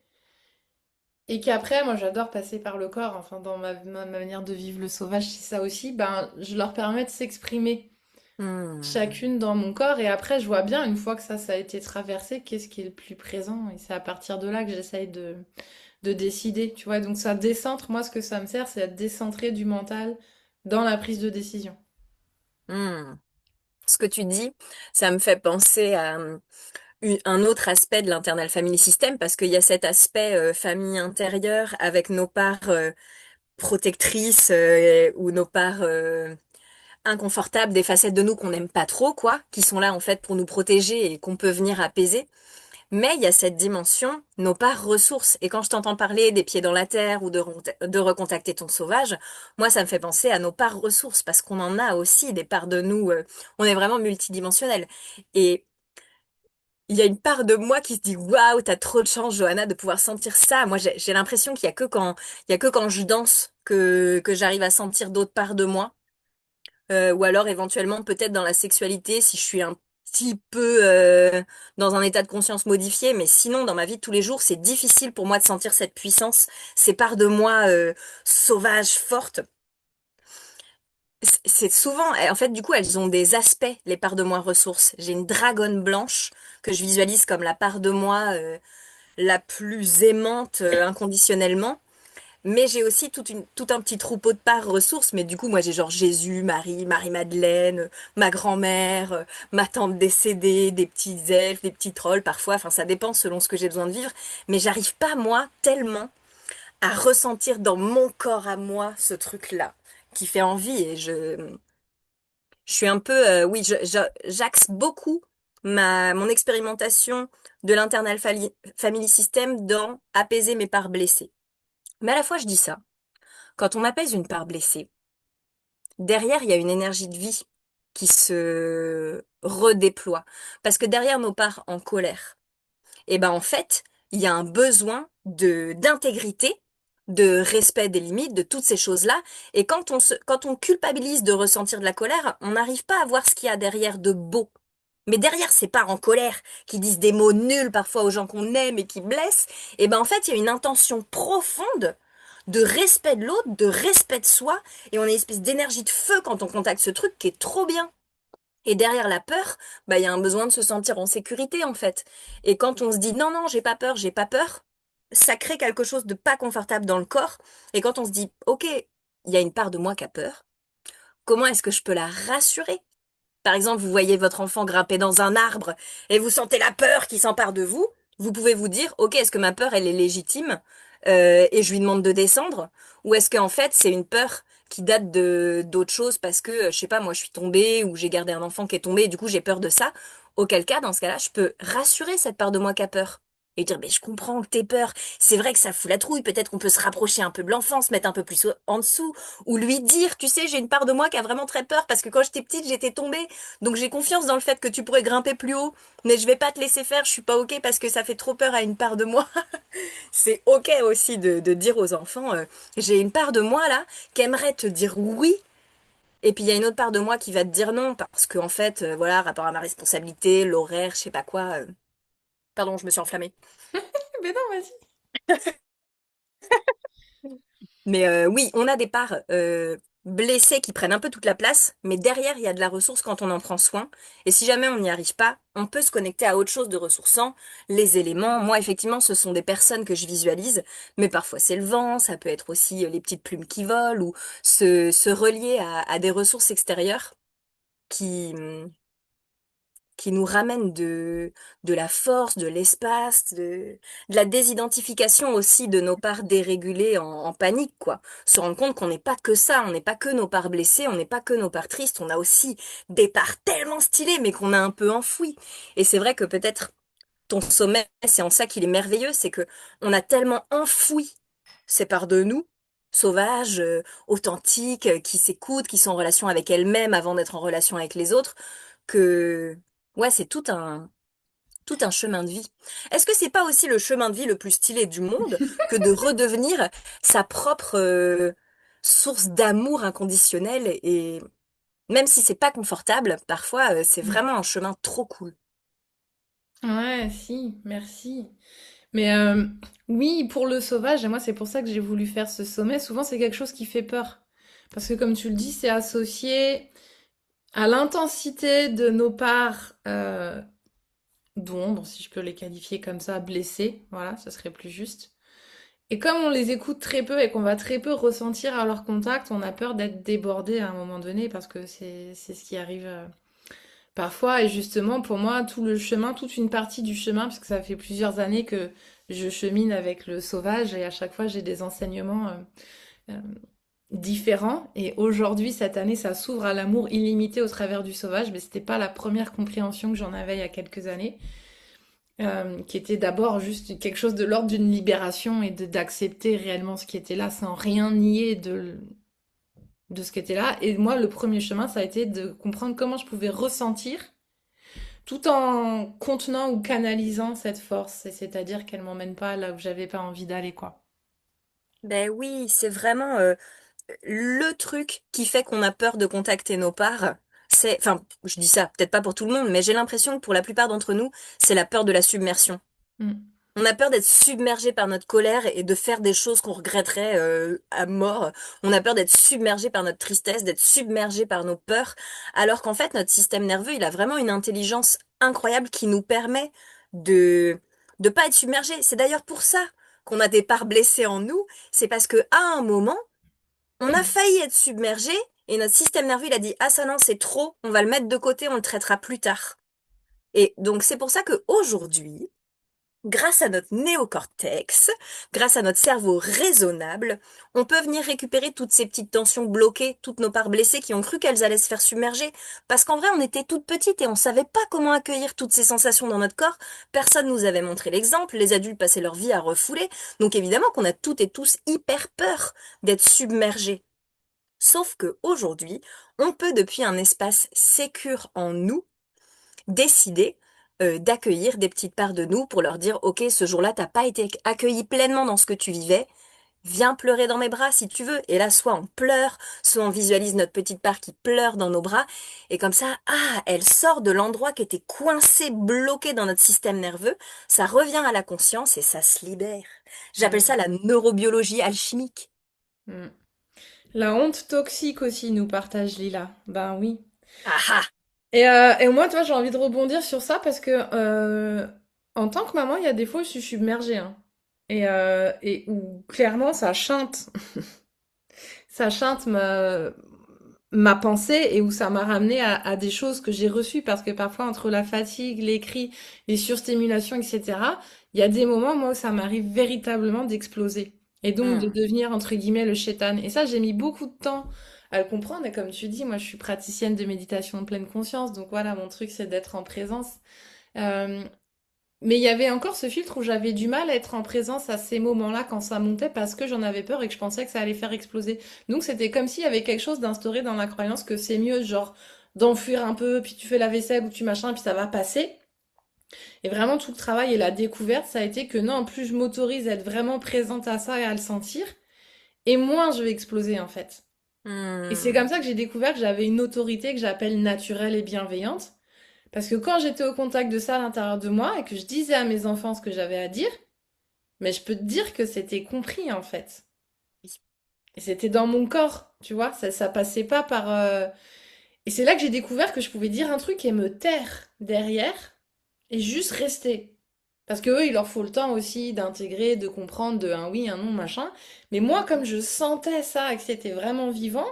Et qu'après, moi, j'adore passer par le corps. Enfin, dans ma manière de vivre le sauvage, c'est ça aussi. Ben, je leur permets de s'exprimer Hmm. chacune dans mon corps. Et après, je vois bien, une fois que ça a été traversé, qu'est-ce qui est le plus présent. Et c'est à partir de là que j'essaye de décider. Tu vois, donc ça décentre. Moi, ce que ça me sert, c'est à décentrer du mental dans la prise de décision. Hmm. Ce que tu dis, ça me fait penser à un autre aspect de l'internal family system, parce qu'il y a cet aspect famille intérieure avec nos parts protectrices ou nos parts inconfortables, des facettes de nous qu'on n'aime pas trop, quoi, qui sont là en fait pour nous protéger et qu'on peut venir apaiser. Mais il y a cette dimension, nos parts ressources. Et quand je t'entends parler des pieds dans la terre ou de recontacter ton sauvage, moi, ça me fait penser à nos parts ressources parce qu'on en a aussi des parts de nous. On est vraiment multidimensionnel. Et il y a une part de moi qui se dit, waouh, t'as trop de chance, Johanna, de pouvoir sentir ça. Moi, j'ai l'impression qu'il y a que il y a que quand je danse que j'arrive à sentir d'autres parts de moi. Ou alors éventuellement peut-être dans la sexualité si je suis un petit peu dans un état de conscience modifié, mais sinon dans ma vie de tous les jours c'est difficile pour moi de sentir cette puissance, ces parts de moi sauvages, fortes. C'est souvent, en fait du coup elles ont des aspects, les parts de moi ressources. J'ai une dragonne blanche que je visualise comme la part de moi la plus aimante inconditionnellement. Mais j'ai aussi tout un petit troupeau de parts ressources. Mais du coup, moi, j'ai genre Jésus, Marie, Marie-Madeleine, ma grand-mère, ma tante décédée, des petits elfes, des petits trolls parfois. Enfin, ça dépend selon ce que j'ai besoin de vivre. Mais j'arrive pas, moi, tellement à ressentir dans mon corps à moi ce truc-là qui fait envie. Et je suis un peu, oui, j'axe beaucoup mon expérimentation de l'internal family system dans apaiser mes parts blessées. Mais à la fois, je dis ça. Quand on apaise une part blessée, derrière, il y a une énergie de vie qui se redéploie. Parce que derrière nos parts en colère, eh ben, en fait, il y a un besoin d'intégrité, de respect des limites, de toutes ces choses-là. Et quand on culpabilise de ressentir de la colère, on n'arrive pas à voir ce qu'il y a derrière de beau. Mais derrière ces parts en colère, qui disent des mots nuls parfois aux gens qu'on aime et qui blessent, eh ben en fait, il y a une intention profonde de respect de l'autre, de respect de soi, et on a une espèce d'énergie de feu quand on contacte ce truc qui est trop bien. Et derrière la peur, bah, il y a un besoin de se sentir en sécurité, en fait. Et quand on se dit non, non, j'ai pas peur, ça crée quelque chose de pas confortable dans le corps. Et quand on se dit, ok, il y a une part de moi qui a peur, comment est-ce que je peux la rassurer? Par exemple, vous voyez votre enfant grimper dans un arbre et vous sentez la peur qui s'empare de vous. Vous pouvez vous dire, ok, est-ce que ma peur, elle est légitime et je lui demande de descendre? Ou est-ce qu'en fait, c'est une peur qui date de d'autre chose parce que, je sais pas, moi, je suis tombée ou j'ai gardé un enfant qui est tombé et du coup, j'ai peur de ça. Auquel cas, dans ce cas-là, je peux rassurer cette part de moi qui a peur. Et dire, mais je comprends que t'aies peur. C'est vrai que ça fout la trouille. Peut-être qu'on peut se rapprocher un peu de l'enfant, se mettre un peu plus en dessous. Ou lui dire, tu sais, j'ai une part de moi qui a vraiment très peur parce que quand j'étais petite, j'étais tombée. Donc j'ai confiance dans le fait que tu pourrais grimper plus haut, mais je vais pas te laisser faire, je suis pas ok parce que ça fait trop peur à une part de moi. C'est ok aussi de dire aux enfants, j'ai une part de moi là qui aimerait te dire oui, et puis il y a une autre part de moi qui va te dire non parce qu'en fait, voilà, rapport à ma responsabilité, l'horaire, je sais pas quoi. Pardon, je me suis enflammée. Mais non, vas-y. Mais oui, on a des parts blessées qui prennent un peu toute la place, mais derrière, il y a de la ressource quand on en prend soin. Et si jamais on n'y arrive pas, on peut se connecter à autre chose de ressourçant, les éléments. Moi, effectivement, ce sont des personnes que je visualise, mais parfois c'est le vent, ça peut être aussi les petites plumes qui volent, ou se relier à des ressources extérieures qui, qui nous ramène de la force, de l'espace, de la désidentification aussi de nos parts dérégulées en panique, quoi. Se rendre compte qu'on n'est pas que ça, on n'est pas que nos parts blessées, on n'est pas que nos parts tristes, on a aussi des parts tellement stylées, mais qu'on a un peu enfouies. Et c'est vrai que peut-être ton sommet, c'est en ça qu'il est merveilleux, c'est que on a tellement enfoui ces parts de nous, sauvages, authentiques, qui s'écoutent, qui sont en relation avec elles-mêmes avant d'être en relation avec les autres, que ouais, c'est tout un chemin de vie. Est-ce que c'est pas aussi le chemin de vie le plus stylé du monde que de redevenir sa propre source d'amour inconditionnel et même si c'est pas confortable, parfois c'est vraiment un chemin trop cool. Ouais, si, merci. Mais oui, pour le sauvage, et moi c'est pour ça que j'ai voulu faire ce sommet, souvent c'est quelque chose qui fait peur. Parce que comme tu le dis, c'est associé à l'intensité de nos parts d'ombre, si je peux les qualifier comme ça, blessées, voilà, ce serait plus juste. Et comme on les écoute très peu et qu'on va très peu ressentir à leur contact, on a peur d'être débordé à un moment donné parce que c'est ce qui arrive parfois. Et justement, pour moi, tout le chemin, toute une partie du chemin, puisque ça fait plusieurs années que je chemine avec le sauvage et à chaque fois j'ai des enseignements euh, différents. Et aujourd'hui, cette année, ça s'ouvre à l'amour illimité au travers du sauvage, mais c'était pas la première compréhension que j'en avais il y a quelques années. Qui était d'abord juste quelque chose de l'ordre d'une libération et d'accepter réellement ce qui était là sans rien nier de ce qui était là. Et moi, le premier chemin, ça a été de comprendre comment je pouvais ressentir tout en contenant ou canalisant cette force. Et c'est-à-dire qu'elle m'emmène pas là où j'avais pas envie d'aller, quoi. Ben oui, c'est vraiment le truc qui fait qu'on a peur de contacter nos parts. C'est, enfin, je dis ça, peut-être pas pour tout le monde, mais j'ai l'impression que pour la plupart d'entre nous, c'est la peur de la submersion. Mm. On a peur d'être submergé par notre colère et de faire des choses qu'on regretterait à mort. On a peur d'être submergé par notre tristesse, d'être submergé par nos peurs, alors qu'en fait, notre système nerveux, il a vraiment une intelligence incroyable qui nous permet de pas être submergé. C'est d'ailleurs pour ça qu'on a des parts blessées en nous. C'est parce que à un moment, on a failli être submergé et notre système nerveux, il a dit, ah ça non, c'est trop, on va le mettre de côté, on le traitera plus tard. Et donc c'est pour ça que aujourd'hui grâce à notre néocortex, grâce à notre cerveau raisonnable, on peut venir récupérer toutes ces petites tensions bloquées, toutes nos parts blessées qui ont cru qu'elles allaient se faire submerger. Parce qu'en vrai, on était toutes petites et on savait pas comment accueillir toutes ces sensations dans notre corps. Personne nous avait montré l'exemple. Les adultes passaient leur vie à refouler. Donc évidemment qu'on a toutes et tous hyper peur d'être submergés. Sauf que aujourd'hui, on peut depuis un espace sécure en nous décider d'accueillir des petites parts de nous pour leur dire, OK, ce jour-là, t'as pas été accueilli pleinement dans ce que tu vivais. Viens pleurer dans mes bras si tu veux. Et là, soit on pleure, soit on visualise notre petite part qui pleure dans nos bras. Et comme ça, ah, elle sort de l'endroit qui était coincé, bloqué dans notre système nerveux. Ça revient à la conscience et ça se libère. J'appelle ça la neurobiologie alchimique. Mm. La honte toxique aussi nous partage Lila. Ben oui. Ah ah! Et moi, toi, j'ai envie de rebondir sur ça parce que en tant que maman, il y a des fois où je suis submergée, hein. Et où clairement ça chante, ça chante ma pensée et où ça m'a ramené à des choses que j'ai reçues parce que parfois entre la fatigue, les cris, les surstimulations, etc., il y a des moments, moi, où ça m'arrive véritablement d'exploser et donc de Hmm. devenir, entre guillemets, le shaitan. Et ça, j'ai mis beaucoup de temps à le comprendre. Et comme tu dis, moi, je suis praticienne de méditation de pleine conscience. Donc voilà, mon truc, c'est d'être en présence. Euh, mais il y avait encore ce filtre où j'avais du mal à être en présence à ces moments-là quand ça montait parce que j'en avais peur et que je pensais que ça allait faire exploser. Donc c'était comme s'il y avait quelque chose d'instauré dans la croyance que c'est mieux, genre, d'enfuir un peu, puis tu fais la vaisselle ou tu machin, puis ça va passer. Et vraiment, tout le travail et la découverte, ça a été que non, plus je m'autorise à être vraiment présente à ça et à le sentir, et moins je vais exploser en fait. Et c'est Hmm. comme ça que j'ai découvert que j'avais une autorité que j'appelle naturelle et bienveillante. Parce que quand j'étais au contact de ça à l'intérieur de moi et que je disais à mes enfants ce que j'avais à dire, mais je peux te dire que c'était compris en fait. Et c'était dans mon corps, tu vois, ça passait pas par... Et c'est là que j'ai découvert que je pouvais dire un truc et me taire derrière et juste rester. Parce que eux, il leur faut le temps aussi d'intégrer, de comprendre, de un oui, un non, machin. Mais moi, comme je sentais ça et que c'était vraiment vivant,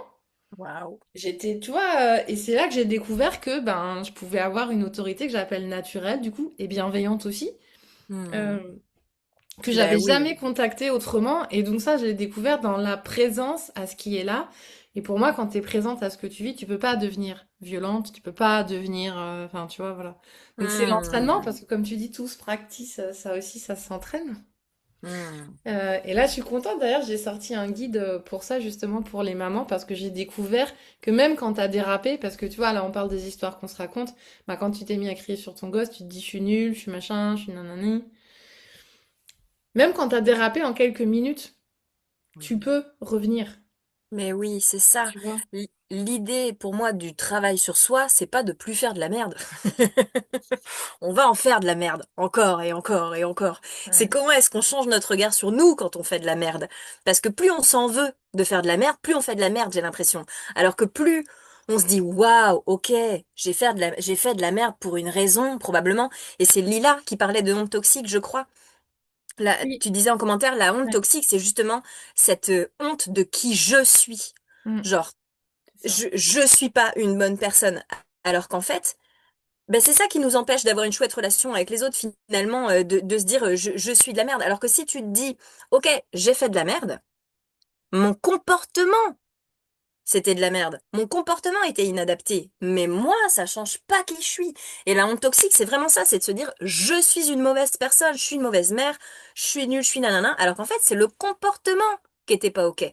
Waouh. j'étais, tu vois, et c'est là que j'ai découvert que ben, je pouvais avoir une autorité que j'appelle naturelle, du coup, et bienveillante aussi. Hmm. Euh, que Ben j'avais oui. jamais contacté autrement. Et donc ça, je l'ai découvert dans la présence à ce qui est là. Et pour moi, quand tu es présente à ce que tu vis, tu peux pas devenir violente, tu peux pas devenir... Enfin, tu vois, voilà. Donc c'est l'entraînement, Hmm, parce que comme tu dis, tout se practice, ça aussi, ça s'entraîne. hmm. Et là, je suis contente. D'ailleurs, j'ai sorti un guide pour ça, justement, pour les mamans, parce que j'ai découvert que même quand t'as dérapé, parce que tu vois, là, on parle des histoires qu'on se raconte, bah, quand tu t'es mis à crier sur ton gosse, tu te dis, je suis nulle, je suis machin, je suis nanani. Même quand t'as dérapé en quelques minutes, tu peux revenir, Mais oui, c'est ça. tu vois. L'idée pour moi du travail sur soi, c'est pas de plus faire de la merde. On va en faire de la merde, encore et encore et encore. C'est Ouais. comment est-ce qu'on change notre regard sur nous quand on fait de la merde. Parce que plus on s'en veut de faire de la merde, plus on fait de la merde, j'ai l'impression. Alors que plus on se dit, waouh, ok, j'ai fait de la merde pour une raison, probablement. Et c'est Lila qui parlait de honte toxique, je crois. Là, Oui. tu disais en commentaire, la honte Ouais. toxique, c'est justement cette honte de qui je suis. Mm. Genre, C'est ça. je suis pas une bonne personne. Alors qu'en fait, ben c'est ça qui nous empêche d'avoir une chouette relation avec les autres, finalement, de se dire je suis de la merde. Alors que si tu te dis, ok, j'ai fait de la merde, mon comportement, c'était de la merde. Mon comportement était inadapté. Mais moi, ça change pas qui je suis. Et la honte toxique, c'est vraiment ça, c'est de se dire, je suis une mauvaise personne, je suis une mauvaise mère, je suis nulle, je suis nanana. Alors qu'en fait, c'est le comportement qui était pas ok.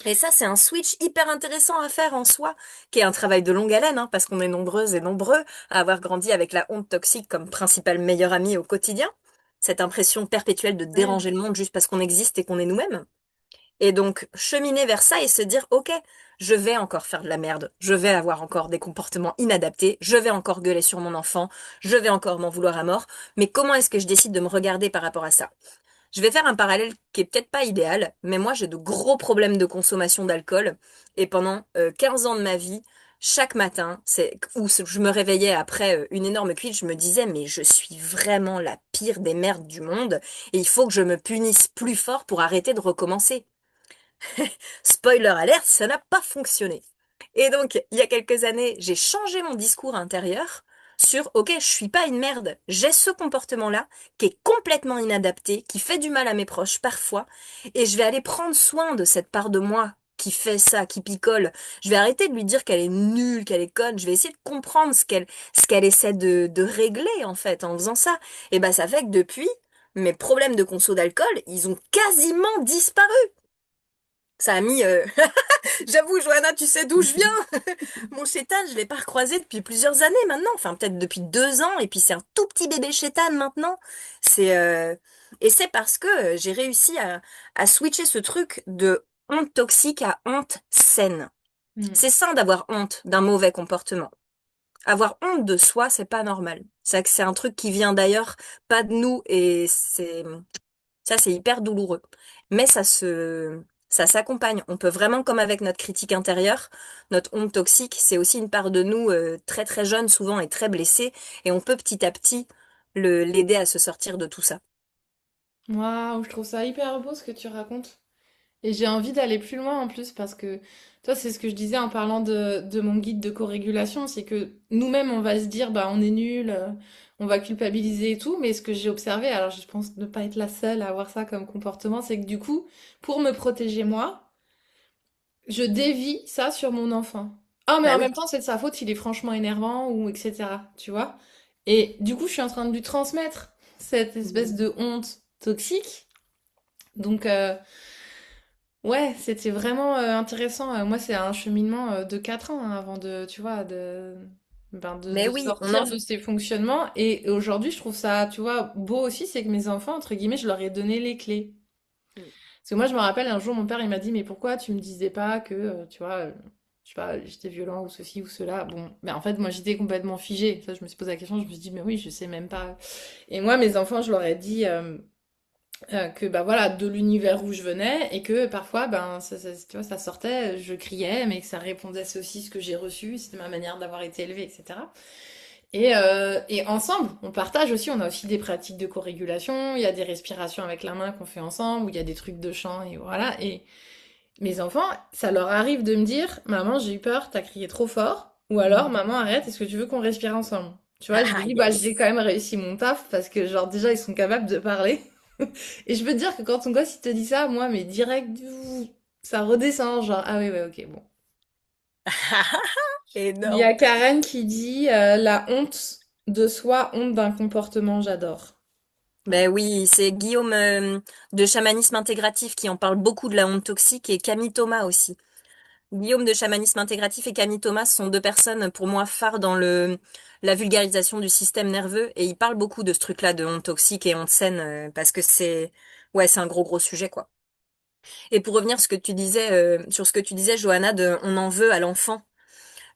Et ça, c'est un switch hyper intéressant à faire en soi, qui est un travail de longue haleine, hein, parce qu'on est nombreuses et nombreux à avoir grandi avec la honte toxique comme principal meilleur ami au quotidien. Cette impression perpétuelle de Ouais. déranger le monde juste parce qu'on existe et qu'on est nous-mêmes. Et donc, cheminer vers ça et se dire, OK, je vais encore faire de la merde, je vais avoir encore des comportements inadaptés, je vais encore gueuler sur mon enfant, je vais encore m'en vouloir à mort, mais comment est-ce que je décide de me regarder par rapport à ça? Je vais faire un parallèle qui est peut-être pas idéal, mais moi j'ai de gros problèmes de consommation d'alcool et pendant 15 ans de ma vie, chaque matin, où je me réveillais après une énorme cuite, je me disais mais je suis vraiment la pire des merdes du monde et il faut que je me punisse plus fort pour arrêter de recommencer. Spoiler alerte, ça n'a pas fonctionné. Et donc, il y a quelques années, j'ai changé mon discours intérieur sur, ok, je suis pas une merde, j'ai ce comportement-là qui est complètement inadapté, qui fait du mal à mes proches parfois, et je vais aller prendre soin de cette part de moi qui fait ça, qui picole. Je vais arrêter de lui dire qu'elle est nulle, qu'elle est conne, je vais essayer de comprendre ce qu'elle essaie de régler, en fait, en faisant ça. Et ben, ça fait que depuis, mes problèmes de conso d'alcool, ils ont quasiment disparu. Ça a mis, j'avoue, Johanna, tu sais d'où je viens? Mon chétan, je l'ai pas recroisé depuis plusieurs années maintenant. Enfin, peut-être depuis 2 ans. Et puis, c'est un tout petit bébé chétan maintenant. C'est, et c'est parce que j'ai réussi à switcher ce truc de honte toxique à honte saine. Mm. C'est sain d'avoir honte d'un mauvais comportement. Avoir honte de soi, c'est pas normal. C'est un truc qui vient d'ailleurs pas de nous et c'est hyper douloureux. Mais ça s'accompagne. On peut vraiment, comme avec notre critique intérieure, notre honte toxique, c'est aussi une part de nous très très jeune souvent et très blessée, et on peut petit à petit l'aider à se sortir de tout ça. Waouh, je trouve ça hyper beau ce que tu racontes. Et j'ai envie d'aller plus loin en plus parce que, toi, c'est ce que je disais en parlant de mon guide de corrégulation, c'est que nous-mêmes, on va se dire, bah, on est nul, on va culpabiliser et tout, mais ce que j'ai observé, alors je pense ne pas être la seule à avoir ça comme comportement, c'est que du coup, pour me protéger moi, je dévie ça sur mon enfant. Ah, mais Bah en oui. même temps, c'est de sa faute, il est franchement énervant ou etc. Tu vois? Et du coup, je suis en train de lui transmettre cette espèce de honte toxique. Donc, ouais, c'était vraiment intéressant. Moi, c'est un cheminement de 4 ans hein, avant de, tu vois, Mais de oui, on en... sortir de ces fonctionnements. Et aujourd'hui, je trouve ça, tu vois, beau aussi, c'est que mes enfants, entre guillemets, je leur ai donné les clés. Parce que moi, je me rappelle, un jour, mon père, il m'a dit, mais pourquoi tu me disais pas que, tu vois, je sais pas, j'étais violent ou ceci ou cela. Bon, mais en fait, moi, j'étais complètement figée. Ça, je me suis posé la question, je me suis dit, mais oui, je sais même pas. Et moi, mes enfants, je leur ai dit... que bah voilà de l'univers où je venais et que parfois ben tu vois ça sortait je criais mais que ça répondait à aussi ce que j'ai reçu c'était ma manière d'avoir été élevée etc et ensemble on partage aussi on a aussi des pratiques de co-régulation il y a des respirations avec la main qu'on fait ensemble où il y a des trucs de chant et voilà et mes enfants ça leur arrive de me dire maman j'ai eu peur t'as crié trop fort ou alors maman arrête est-ce que tu veux qu'on respire ensemble tu vois je me Ah, dis bah j'ai yes. quand même réussi mon taf parce que genre déjà ils sont capables de parler Et je peux te dire que quand ton gosse il te dit ça, moi, mais direct, ça redescend, genre, ah oui, ouais, ok, bon. Il y a Énorme. Karen qui dit la honte de soi, honte d'un comportement, j'adore. Voilà. Ben oui, c'est Guillaume de Chamanisme Intégratif qui en parle beaucoup de la honte toxique et Camille Thomas aussi. Guillaume de Chamanisme Intégratif et Camille Thomas sont deux personnes pour moi phares dans la vulgarisation du système nerveux et ils parlent beaucoup de ce truc-là de honte toxique et honte saine parce que c'est un gros sujet quoi. Et pour revenir sur ce que tu disais Johanna de on en veut à l'enfant.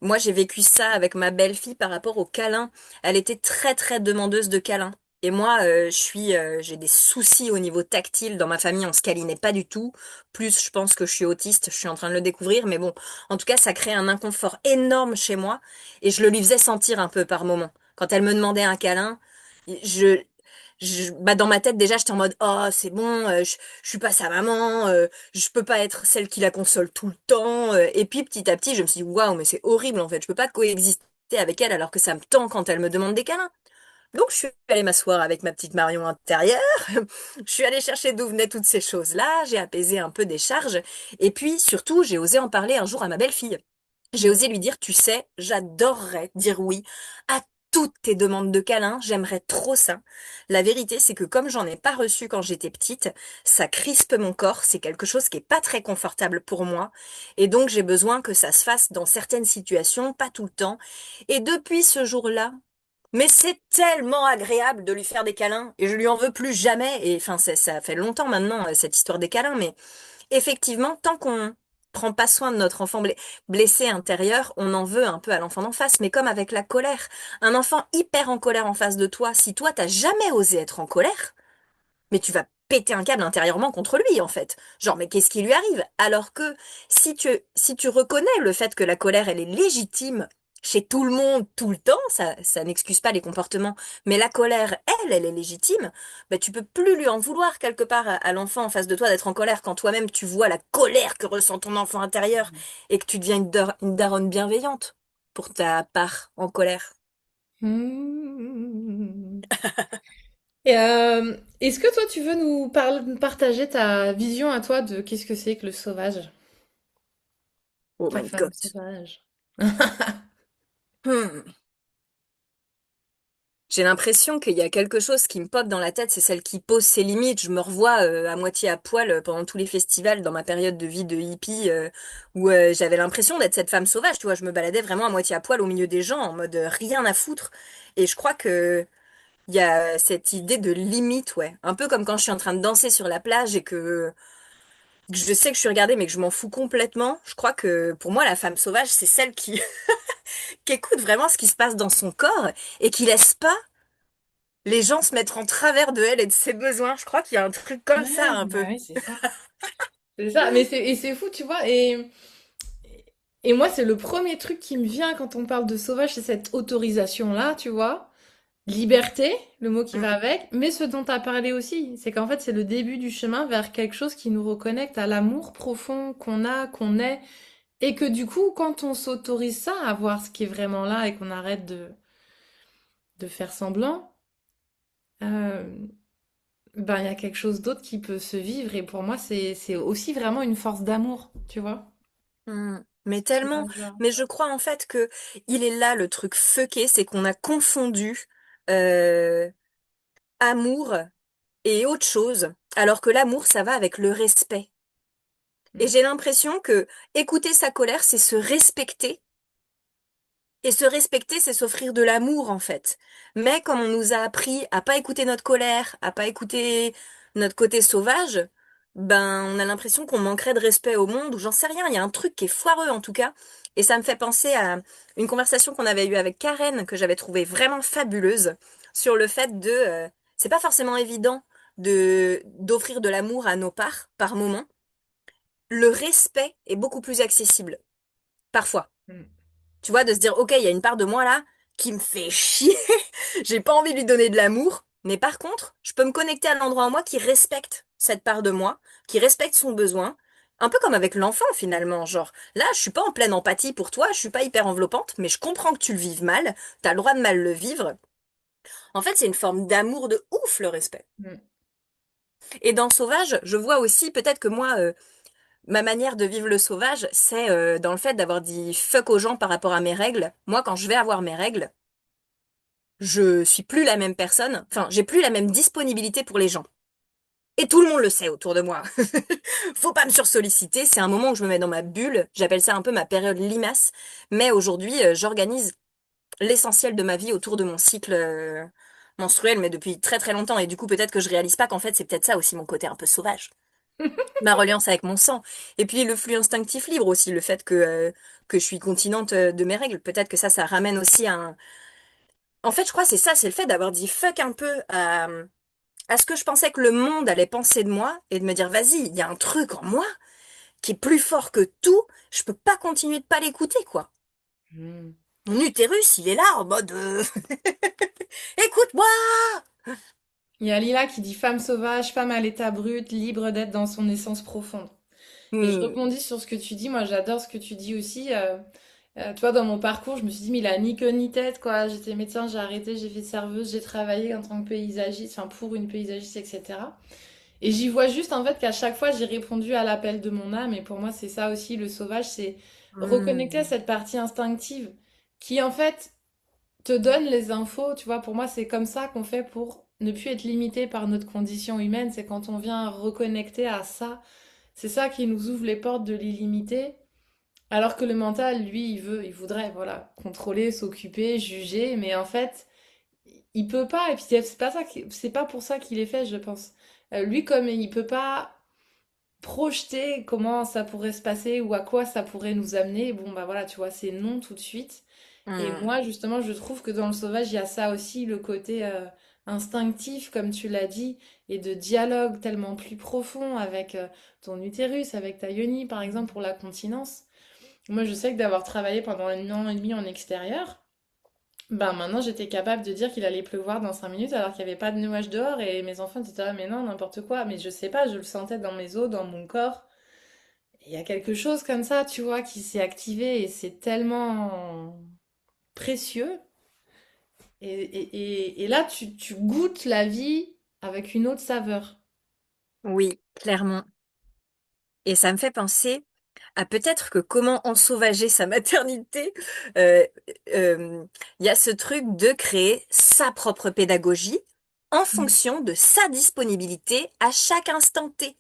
Moi, j'ai vécu ça avec ma belle-fille par rapport au câlin. Elle était très demandeuse de câlins. Et moi, j'ai des soucis au niveau tactile. Dans ma famille, on se câlinait pas du tout. Plus, je pense que je suis autiste. Je suis en train de le découvrir. Mais bon, en tout cas, ça crée un inconfort énorme chez moi. Et je le lui faisais sentir un peu par moment. Quand elle me demandait un câlin, je, bah dans ma tête, déjà, j'étais en mode, oh, c'est bon, je suis pas sa maman, je peux pas être celle qui la console tout le temps. Et puis petit à petit, je me suis dit, waouh, mais c'est horrible en fait, je peux pas coexister avec elle alors que ça me tend quand elle me demande des câlins. Donc je suis allée m'asseoir avec ma petite Marion intérieure, je suis allée chercher d'où venaient toutes ces choses-là, j'ai apaisé un peu des charges, et puis surtout, j'ai osé en parler un jour à ma belle-fille. J'ai Mm. osé lui dire, tu sais, j'adorerais dire oui à toutes tes demandes de câlins, j'aimerais trop ça. La vérité, c'est que comme j'en ai pas reçu quand j'étais petite, ça crispe mon corps, c'est quelque chose qui est pas très confortable pour moi, et donc j'ai besoin que ça se fasse dans certaines situations, pas tout le temps. Et depuis ce jour-là, mais c'est tellement agréable de lui faire des câlins, et je lui en veux plus jamais, et enfin, ça fait longtemps maintenant, cette histoire des câlins, mais effectivement, tant qu'on prend pas soin de notre enfant blessé intérieur, on en veut un peu à l'enfant d'en face. Mais comme avec la colère, un enfant hyper en colère en face de toi, si toi t'as jamais osé être en colère, mais tu vas péter un câble intérieurement contre lui en fait. Genre mais qu'est-ce qui lui arrive? Alors que si tu reconnais le fait que la colère elle est légitime chez tout le monde tout le temps, ça n'excuse pas les comportements, mais la colère elle est légitime, bah tu peux plus lui en vouloir quelque part à l'enfant en face de toi d'être en colère quand toi-même tu vois la colère que ressent ton enfant intérieur et que tu deviens une daronne bienveillante pour ta part en colère. Mm. Et est-ce que toi, tu veux partager ta vision à toi de qu'est-ce que c'est que le sauvage? Oh La my femme God. sauvage. Hmm. J'ai l'impression qu'il y a quelque chose qui me pop dans la tête, c'est celle qui pose ses limites. Je me revois à moitié à poil pendant tous les festivals dans ma période de vie de hippie où j'avais l'impression d'être cette femme sauvage, tu vois, je me baladais vraiment à moitié à poil au milieu des gens en mode rien à foutre. Et je crois que il y a cette idée de limite, ouais. Un peu comme quand je suis en train de danser sur la plage et que je sais que je suis regardée mais que je m'en fous complètement. Je crois que pour moi la femme sauvage, c'est celle qui qui écoute vraiment ce qui se passe dans son corps et qui laisse pas les gens se mettre en travers de elle et de ses besoins. Je crois qu'il y a un truc comme ça Ouais, un bah peu. oui, c'est ça. C'est ça, et c'est fou, tu vois. Et moi, c'est le premier truc qui me vient quand on parle de sauvage, c'est cette autorisation-là, tu vois. Liberté, le mot qui Mm, va avec, mais ce dont tu as parlé aussi, c'est qu'en fait, c'est le début du chemin vers quelque chose qui nous reconnecte à l'amour profond qu'on a, qu'on est, et que du coup, quand on s'autorise ça, à voir ce qui est vraiment là et qu'on arrête de faire semblant, euh, ben, il y a quelque chose d'autre qui peut se vivre, et pour moi, c'est aussi vraiment une force d'amour, tu vois. Mais Qui va tellement. de là. Mais je crois en fait que il est là le truc fucké, c'est qu'on a confondu euh, amour et autre chose, alors que l'amour, ça va avec le respect. Et Mm. j'ai l'impression que écouter sa colère, c'est se respecter. Et se respecter, c'est s'offrir de l'amour, en fait. Mais comme on nous a appris à pas écouter notre colère, à pas écouter notre côté sauvage, ben, on a l'impression qu'on manquerait de respect au monde, ou j'en sais rien. Il y a un truc qui est foireux, en tout cas. Et ça me fait penser à une conversation qu'on avait eue avec Karen, que j'avais trouvée vraiment fabuleuse, sur le fait c'est pas forcément évident d'offrir de l'amour à nos parts, par moment. Le respect est beaucoup plus accessible, parfois. Mm. Tu vois, de se dire, ok, il y a une part de moi là qui me fait chier, j'ai pas envie de lui donner de l'amour, mais par contre, je peux me connecter à l'endroit en moi qui respecte cette part de moi, qui respecte son besoin, un peu comme avec l'enfant finalement, genre, là, je suis pas en pleine empathie pour toi, je suis pas hyper enveloppante, mais je comprends que tu le vives mal, t'as le droit de mal le vivre. En fait, c'est une forme d'amour de ouf, le respect. Mm. Et dans sauvage, je vois aussi peut-être que moi, ma manière de vivre le sauvage, c'est dans le fait d'avoir dit fuck aux gens par rapport à mes règles. Moi, quand je vais avoir mes règles, je suis plus la même personne. Enfin, j'ai plus la même disponibilité pour les gens. Et tout le monde le sait autour de moi. Faut pas me sursolliciter. C'est un moment où je me mets dans ma bulle. J'appelle ça un peu ma période limace. Mais aujourd'hui, j'organise l'essentiel de ma vie autour de mon cycle menstruel, mais depuis très très longtemps. Et du coup, peut-être que je réalise pas qu'en fait, c'est peut-être ça aussi mon côté un peu sauvage. Ma reliance avec mon sang. Et puis le flux instinctif libre aussi, le fait que je suis continente de mes règles. Peut-être que ça ramène aussi à un... En fait, je crois que c'est ça, c'est le fait d'avoir dit fuck un peu à ce que je pensais que le monde allait penser de moi et de me dire, vas-y, il y a un truc en moi qui est plus fort que tout, je peux pas continuer de pas l'écouter, quoi. Hmm. Mon utérus, il est là en mode, écoute-moi! Il y a Lila qui dit femme sauvage, femme à l'état brut, libre d'être dans son essence profonde. Et je Hmm. rebondis sur ce que tu dis. Moi, j'adore ce que tu dis aussi. Tu vois, dans mon parcours, je me suis dit, mais il a ni queue ni tête, quoi. J'étais médecin, j'ai arrêté, j'ai fait serveuse, j'ai travaillé en tant que paysagiste, enfin pour une paysagiste, etc. Et j'y vois juste en fait qu'à chaque fois, j'ai répondu à l'appel de mon âme. Et pour moi, c'est ça aussi, le sauvage, c'est reconnecter à Hmm. cette partie instinctive qui, en fait, te donne les infos. Tu vois, pour moi, c'est comme ça qu'on fait pour ne plus être limité par notre condition humaine. C'est quand on vient reconnecter à ça. C'est ça qui nous ouvre les portes de l'illimité. Alors que le mental, lui, il voudrait, voilà, contrôler, s'occuper, juger, mais en fait, il peut pas. Et puis c'est pas ça, c'est pas pour ça qu'il est fait, je pense. Lui, comme il peut pas projeter comment ça pourrait se passer ou à quoi ça pourrait nous amener, bon bah voilà, tu vois, c'est non tout de suite. Et Hmm. moi, justement, je trouve que dans le sauvage, il y a ça aussi, le côté instinctif, comme tu l'as dit, et de dialogue tellement plus profond avec ton utérus, avec ta yoni, par exemple, pour la continence. Moi, je sais que d'avoir travaillé pendant 1 an et demi en extérieur, ben maintenant j'étais capable de dire qu'il allait pleuvoir dans 5 minutes alors qu'il n'y avait pas de nuages dehors et mes enfants disaient ah mais non n'importe quoi mais je sais pas je le sentais dans mes os dans mon corps. Il y a quelque chose comme ça tu vois qui s'est activé et c'est tellement précieux et là tu goûtes la vie avec une autre saveur. Oui, clairement. Et ça me fait penser à peut-être que comment ensauvager sa maternité, euh, il y a ce truc de créer sa propre pédagogie en fonction de sa disponibilité à chaque instant T.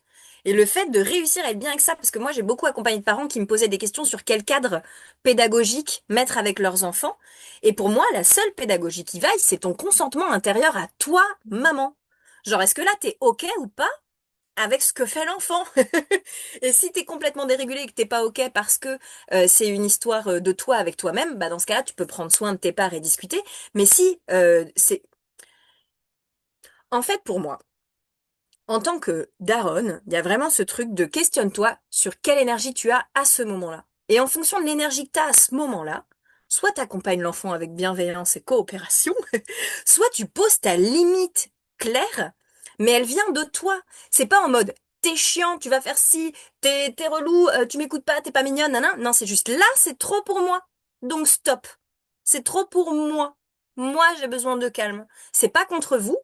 Et le fait de réussir à être bien avec ça, parce que moi j'ai beaucoup accompagné de parents qui me posaient des questions sur quel cadre pédagogique mettre avec leurs enfants. Et pour moi, la seule pédagogie qui vaille, c'est ton consentement intérieur à toi, maman. Genre, est-ce que là, t'es OK ou pas avec ce que fait l'enfant? Et si t'es complètement dérégulé et que t'es pas OK parce que c'est une histoire de toi avec toi-même, bah dans ce cas-là, tu peux prendre soin de tes parts et discuter. Mais si c'est en fait pour moi, en tant que daronne, il y a vraiment ce truc de questionne-toi sur quelle énergie tu as à ce moment-là. Et en fonction de l'énergie que tu as à ce moment-là, soit tu accompagnes l'enfant avec bienveillance et coopération, soit tu poses ta limite claire, mais elle vient de toi. C'est pas en mode t'es chiant, tu vas faire ci, t'es relou, tu m'écoutes pas, t'es pas mignonne, nan, nan. Non, c'est juste là, c'est trop pour moi. Donc stop. C'est trop pour moi. Moi, j'ai besoin de calme. C'est pas contre vous.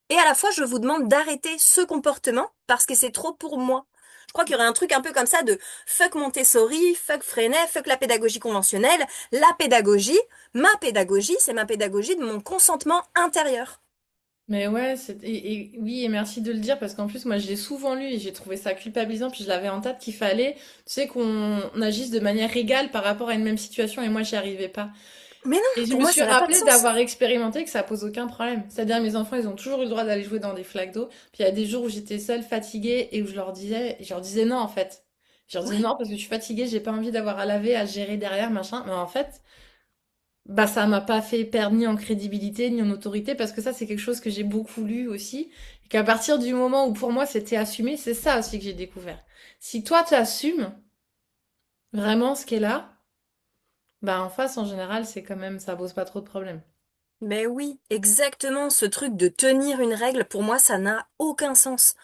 Et à la fois, je vous demande d'arrêter ce comportement parce que c'est trop pour moi. Je crois qu'il y aurait un truc un peu comme ça de fuck Montessori, fuck Freinet, fuck la pédagogie conventionnelle. Ma pédagogie, c'est ma pédagogie de mon consentement intérieur. Mais ouais, et oui, et merci de le dire parce qu'en plus, moi, je l'ai souvent lu et j'ai trouvé ça culpabilisant, puis je l'avais en tête qu'il fallait, tu sais, qu'on agisse de manière égale par rapport à une même situation et moi, j'y arrivais pas. Mais Et non, je pour me moi, suis ça n'a pas de rappelé sens. d'avoir expérimenté que ça pose aucun problème. C'est-à-dire, mes enfants, ils ont toujours eu le droit d'aller jouer dans des flaques d'eau. Puis il y a des jours où j'étais seule, fatiguée, et où je leur disais non, en fait. Je leur disais Ouais. non parce que je suis fatiguée, j'ai pas envie d'avoir à laver, à gérer derrière, machin. Mais en fait, bah ça m'a pas fait perdre ni en crédibilité ni en autorité parce que ça c'est quelque chose que j'ai beaucoup lu aussi et qu'à partir du moment où pour moi c'était assumé, c'est ça aussi que j'ai découvert. Si toi tu assumes vraiment ce qui est là, bah en face en général c'est quand même ça pose pas trop de problèmes. Mais oui, exactement, ce truc de tenir une règle, pour moi, ça n'a aucun sens.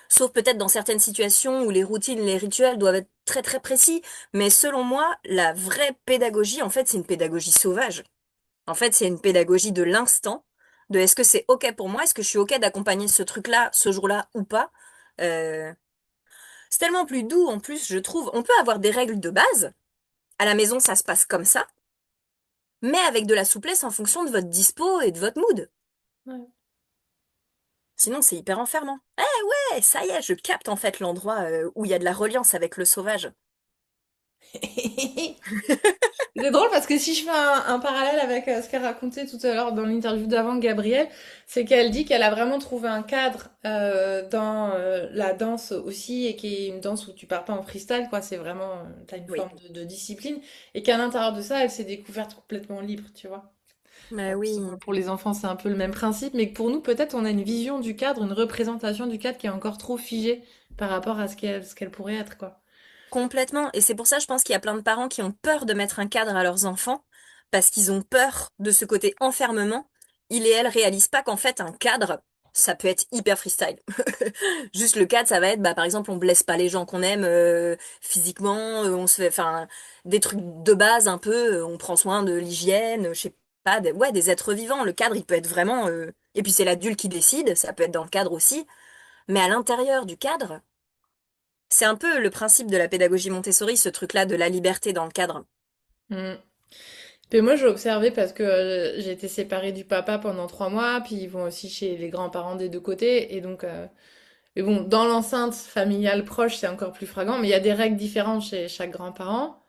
Sauf peut-être dans certaines situations où les routines, les rituels doivent être très très précis. Mais selon moi, la vraie pédagogie, en fait, c'est une pédagogie sauvage. En fait, c'est une pédagogie de l'instant, de est-ce que c'est OK pour moi, est-ce que je suis OK d'accompagner ce truc-là, ce jour-là ou pas. Euh, c'est tellement plus doux en plus, je trouve. On peut avoir des règles de base. À la maison, ça se passe comme ça, mais avec de la souplesse en fonction de votre dispo et de votre mood. Ouais. Sinon, c'est hyper enfermant. Eh ouais, ça y est, je capte en fait l'endroit où il y a de la reliance avec le sauvage. C'est drôle parce que si je fais un parallèle avec ce qu'elle racontait tout à l'heure dans l'interview d'avant, Gabrielle, c'est qu'elle dit qu'elle a vraiment trouvé un cadre dans la danse aussi et qui est une danse où tu pars pas en freestyle, quoi. C'est vraiment, t'as une Oui. forme de discipline et qu'à l'intérieur de ça, elle s'est découverte complètement libre, tu vois. Mais Bon, oui, pour les enfants, c'est un peu le même principe, mais que pour nous, peut-être, on a une vision du cadre, une représentation du cadre qui est encore trop figée par rapport à ce qu'elle pourrait être, quoi. complètement. Et c'est pour ça, je pense qu'il y a plein de parents qui ont peur de mettre un cadre à leurs enfants parce qu'ils ont peur de ce côté enfermement. Ils et elles réalisent pas qu'en fait, un cadre, ça peut être hyper freestyle. Juste le cadre, ça va être, bah, par exemple, on blesse pas les gens qu'on aime physiquement, on se fait, enfin, des trucs de base un peu, on prend soin de l'hygiène, je sais pas, ouais, des êtres vivants. Le cadre, il peut être vraiment, et puis c'est l'adulte qui décide, ça peut être dans le cadre aussi, mais à l'intérieur du cadre, c'est un peu le principe de la pédagogie Montessori, ce truc-là de la liberté dans le cadre. Mm. Et moi, j'ai observé parce que j'ai été séparée du papa pendant 3 mois, puis ils vont aussi chez les grands-parents des deux côtés, et donc, mais bon, dans l'enceinte familiale proche, c'est encore plus flagrant, mais il y a des règles différentes chez chaque grand-parent.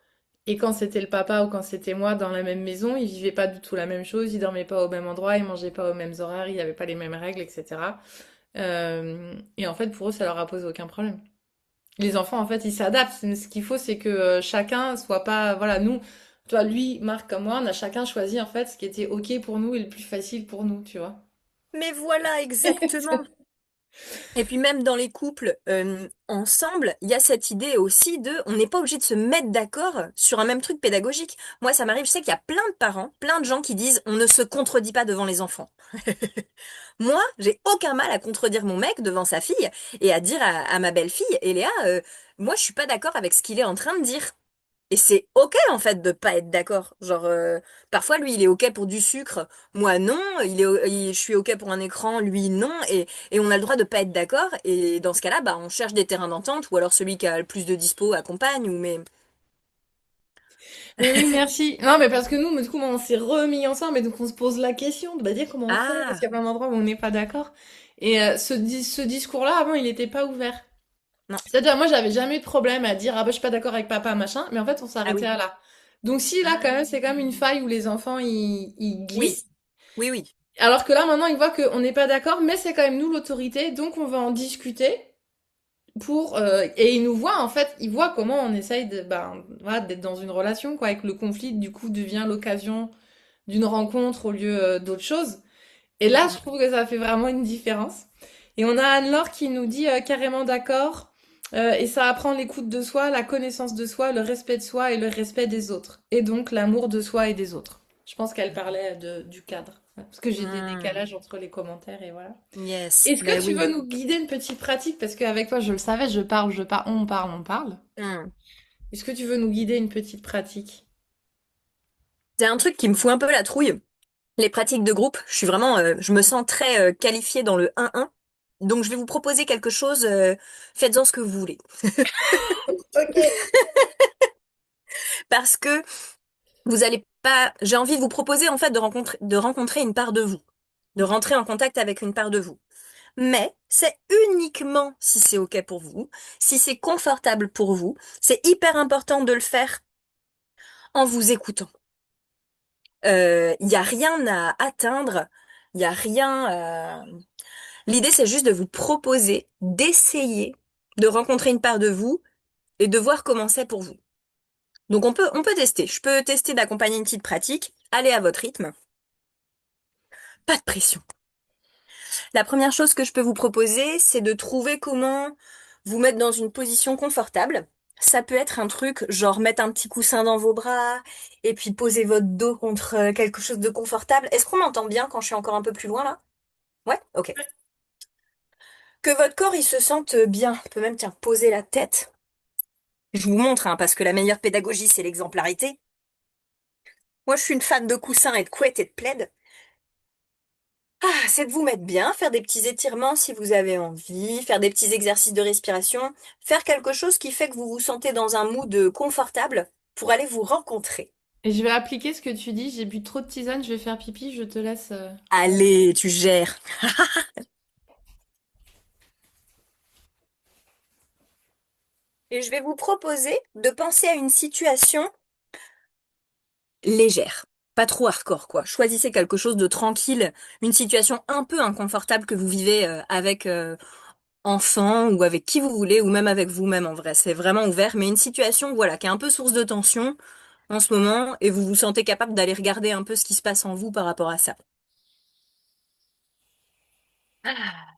Et quand c'était le papa ou quand c'était moi dans la même maison, ils vivaient pas du tout la même chose, ils dormaient pas au même endroit, ils mangeaient pas aux mêmes horaires, il y avait pas les mêmes règles, etc. Et en fait, pour eux, ça leur a posé aucun problème. Les enfants, en fait, ils s'adaptent. Mais ce qu'il faut, c'est que chacun soit pas, voilà, nous, toi, lui, Marc, comme moi, on a chacun choisi, en fait, ce qui était OK pour nous et le plus facile pour nous, tu vois. Mais voilà, exactement. Et puis même dans les couples ensemble, il y a cette idée aussi de, on n'est pas obligé de se mettre d'accord sur un même truc pédagogique. Moi, ça m'arrive, je sais qu'il y a plein de parents, plein de gens qui disent, on ne se contredit pas devant les enfants. Moi, j'ai aucun mal à contredire mon mec devant sa fille et à dire à ma belle-fille, et Léa, moi, je suis pas d'accord avec ce qu'il est en train de dire. Et c'est ok en fait de pas être d'accord. Genre parfois lui il est ok pour du sucre, moi non. Je suis ok pour un écran, lui non. Et on a le droit de pas être d'accord. Et dans ce cas-là, bah on cherche des terrains d'entente ou alors celui qui a le plus de dispo accompagne ou mais Mais oui, merci. Non, mais parce que nous, du coup, on s'est remis ensemble et donc on se pose la question de bah, dire comment on fait parce ah qu'il y a plein d'endroits où on n'est pas d'accord. Et ce discours-là, avant, il n'était pas ouvert. non C'est-à-dire, moi, j'avais jamais eu de problème à dire ah bah je suis pas d'accord avec papa, machin, mais en fait, on ah s'arrêtait oui à là. Donc si là, quand même, ah c'est quand même une faille où les enfants ils oui glissent. oui oui Alors que là, maintenant, ils voient qu'on n'est pas d'accord, mais c'est quand même nous l'autorité, donc on va en discuter pour et ils nous voient en fait, ils voient comment on essaye de ben voilà, d'être dans une relation quoi, et que le conflit du coup devient l'occasion d'une rencontre au lieu d'autre chose. Et Mm, là, je mm. trouve que ça fait vraiment une différence. Et on a Anne-Laure qui nous dit carrément d'accord. Et ça apprend l'écoute de soi, la connaissance de soi, le respect de soi et le respect des autres. Et donc l'amour de soi et des autres. Je pense qu'elle parlait du cadre. Ouais, parce que j'ai des Mm. décalages entre les commentaires et voilà. Yes Est-ce que ben tu veux oui. nous guider une petite pratique? Parce qu'avec toi, je le savais, je parle, je parle, on parle, on parle. Mm. Est-ce que tu veux nous guider une petite pratique? C'est un truc qui me fout un peu la trouille. Les pratiques de groupe, je suis vraiment, je me sens très qualifiée dans le 1-1. Donc je vais vous proposer quelque chose, faites-en ce que vous voulez. Ok. Parce que vous allez pas, j'ai envie de vous proposer en fait de rencontrer une part de vous, de rentrer en contact avec une part de vous. Mais c'est uniquement si c'est OK pour vous, si c'est confortable pour vous. C'est hyper important de le faire en vous écoutant. Il n'y a rien à atteindre, il n'y a rien à... L'idée, c'est juste de vous proposer d'essayer de rencontrer une part de vous et de voir comment c'est pour vous. Donc on peut tester. Je peux tester d'accompagner une petite pratique. Allez à votre rythme. Pas de pression. La première chose que je peux vous proposer, c'est de trouver comment vous mettre dans une position confortable. Ça peut être un truc genre mettre un petit coussin dans vos bras et puis poser votre dos contre quelque chose de confortable. Est-ce qu'on m'entend bien quand je suis encore un peu plus loin là? Ouais? Ok. Que votre corps il se sente bien. On peut même tiens, poser la tête. Je vous montre, hein, parce que la meilleure pédagogie, c'est l'exemplarité. Moi, je suis une fan de coussins et de couettes et de plaid. C'est de vous mettre bien, faire des petits étirements si vous avez envie, faire des petits exercices de respiration, faire quelque chose qui fait que vous vous sentez dans un mood confortable pour aller vous rencontrer. Et je vais appliquer ce que tu dis. J'ai bu trop de tisane, je vais faire pipi, je te laisse. Allez, tu gères. Et je vais vous proposer de penser à une situation légère. Pas trop hardcore, quoi. Choisissez quelque chose de tranquille, une situation un peu inconfortable que vous vivez avec enfant ou avec qui vous voulez ou même avec vous-même en vrai. C'est vraiment ouvert, mais une situation, voilà, qui est un peu source de tension en ce moment et vous vous sentez capable d'aller regarder un peu ce qui se passe en vous par rapport à ça. Ah.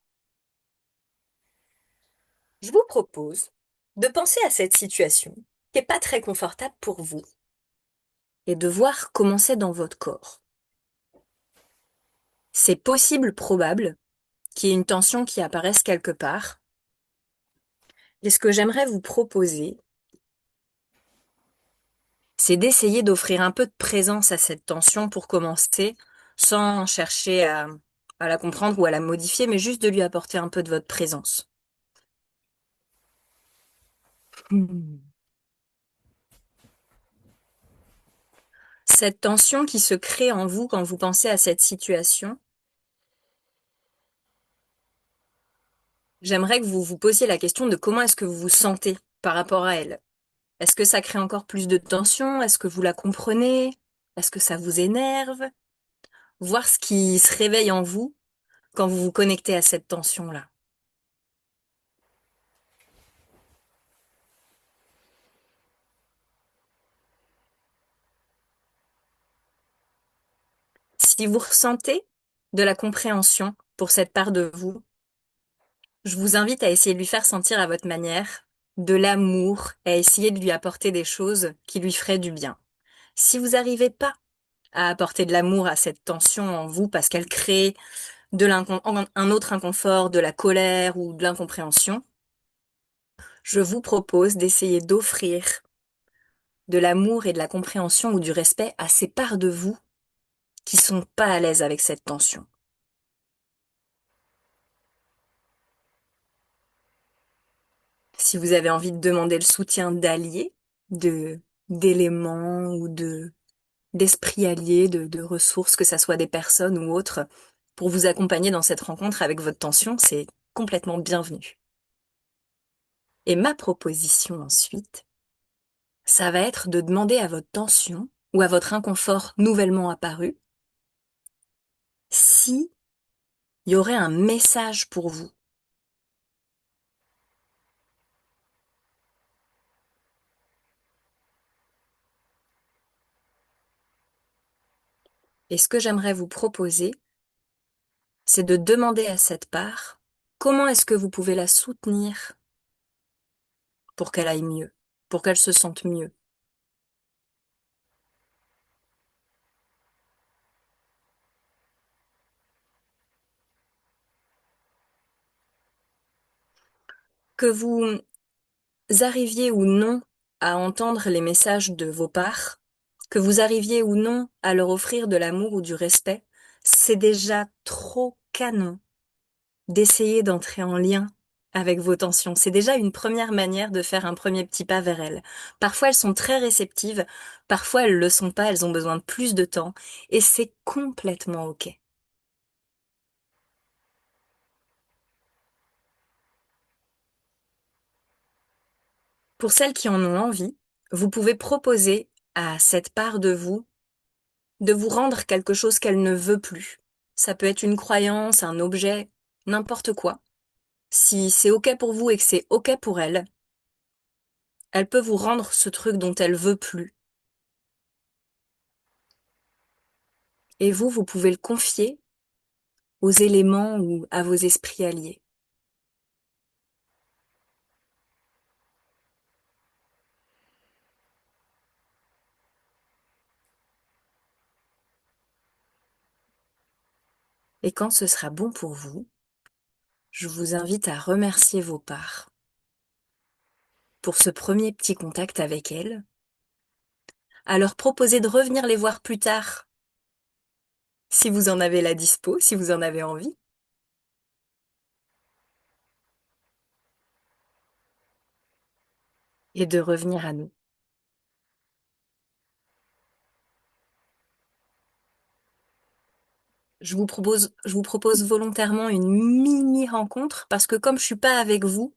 Je vous propose de penser à cette situation qui est pas très confortable pour vous et de voir comment c'est dans votre corps. C'est possible, probable, qu'il y ait une tension qui apparaisse quelque part. Et ce que j'aimerais vous proposer, c'est d'essayer d'offrir un peu de présence à cette tension pour commencer, sans chercher à la comprendre ou à la modifier, mais juste de lui apporter un peu de votre présence. Hmm. Cette tension qui se crée en vous quand vous pensez à cette situation, j'aimerais que vous vous posiez la question de comment est-ce que vous vous sentez par rapport à elle. Est-ce que ça crée encore plus de tension? Est-ce que vous la comprenez? Est-ce que ça vous énerve? Voir ce qui se réveille en vous quand vous vous connectez à cette tension-là. Si vous ressentez de la compréhension pour cette part de vous, je vous invite à essayer de lui faire sentir à votre manière de l'amour et à essayer de lui apporter des choses qui lui feraient du bien. Si vous n'arrivez pas à apporter de l'amour à cette tension en vous parce qu'elle crée un autre inconfort, de la colère ou de l'incompréhension, je vous propose d'essayer d'offrir de l'amour et de la compréhension ou du respect à ces parts de vous qui sont pas à l'aise avec cette tension. Si vous avez envie de demander le soutien d'alliés, de d'éléments ou d'esprits alliés, de ressources, que ça soit des personnes ou autres, pour vous accompagner dans cette rencontre avec votre tension, c'est complètement bienvenu. Et ma proposition ensuite, ça va être de demander à votre tension ou à votre inconfort nouvellement apparu si il y aurait un message pour vous. Et ce que j'aimerais vous proposer, c'est de demander à cette part comment est-ce que vous pouvez la soutenir pour qu'elle aille mieux, pour qu'elle se sente mieux. Que vous arriviez ou non à entendre les messages de vos parts, que vous arriviez ou non à leur offrir de l'amour ou du respect, c'est déjà trop canon d'essayer d'entrer en lien avec vos tensions. C'est déjà une première manière de faire un premier petit pas vers elles. Parfois, elles sont très réceptives, parfois, elles le sont pas, elles ont besoin de plus de temps, et c'est complètement OK. Pour celles qui en ont envie, vous pouvez proposer à cette part de vous de vous rendre quelque chose qu'elle ne veut plus. Ça peut être une croyance, un objet, n'importe quoi. Si c'est OK pour vous et que c'est OK pour elle, elle peut vous rendre ce truc dont elle veut plus. Et vous, vous pouvez le confier aux éléments ou à vos esprits alliés. Et quand ce sera bon pour vous, je vous invite à remercier vos parts pour ce premier petit contact avec elles, à leur proposer de revenir les voir plus tard si vous en avez la dispo, si vous en avez envie, et de revenir à nous. Je vous propose volontairement une mini rencontre parce que comme je suis pas avec vous,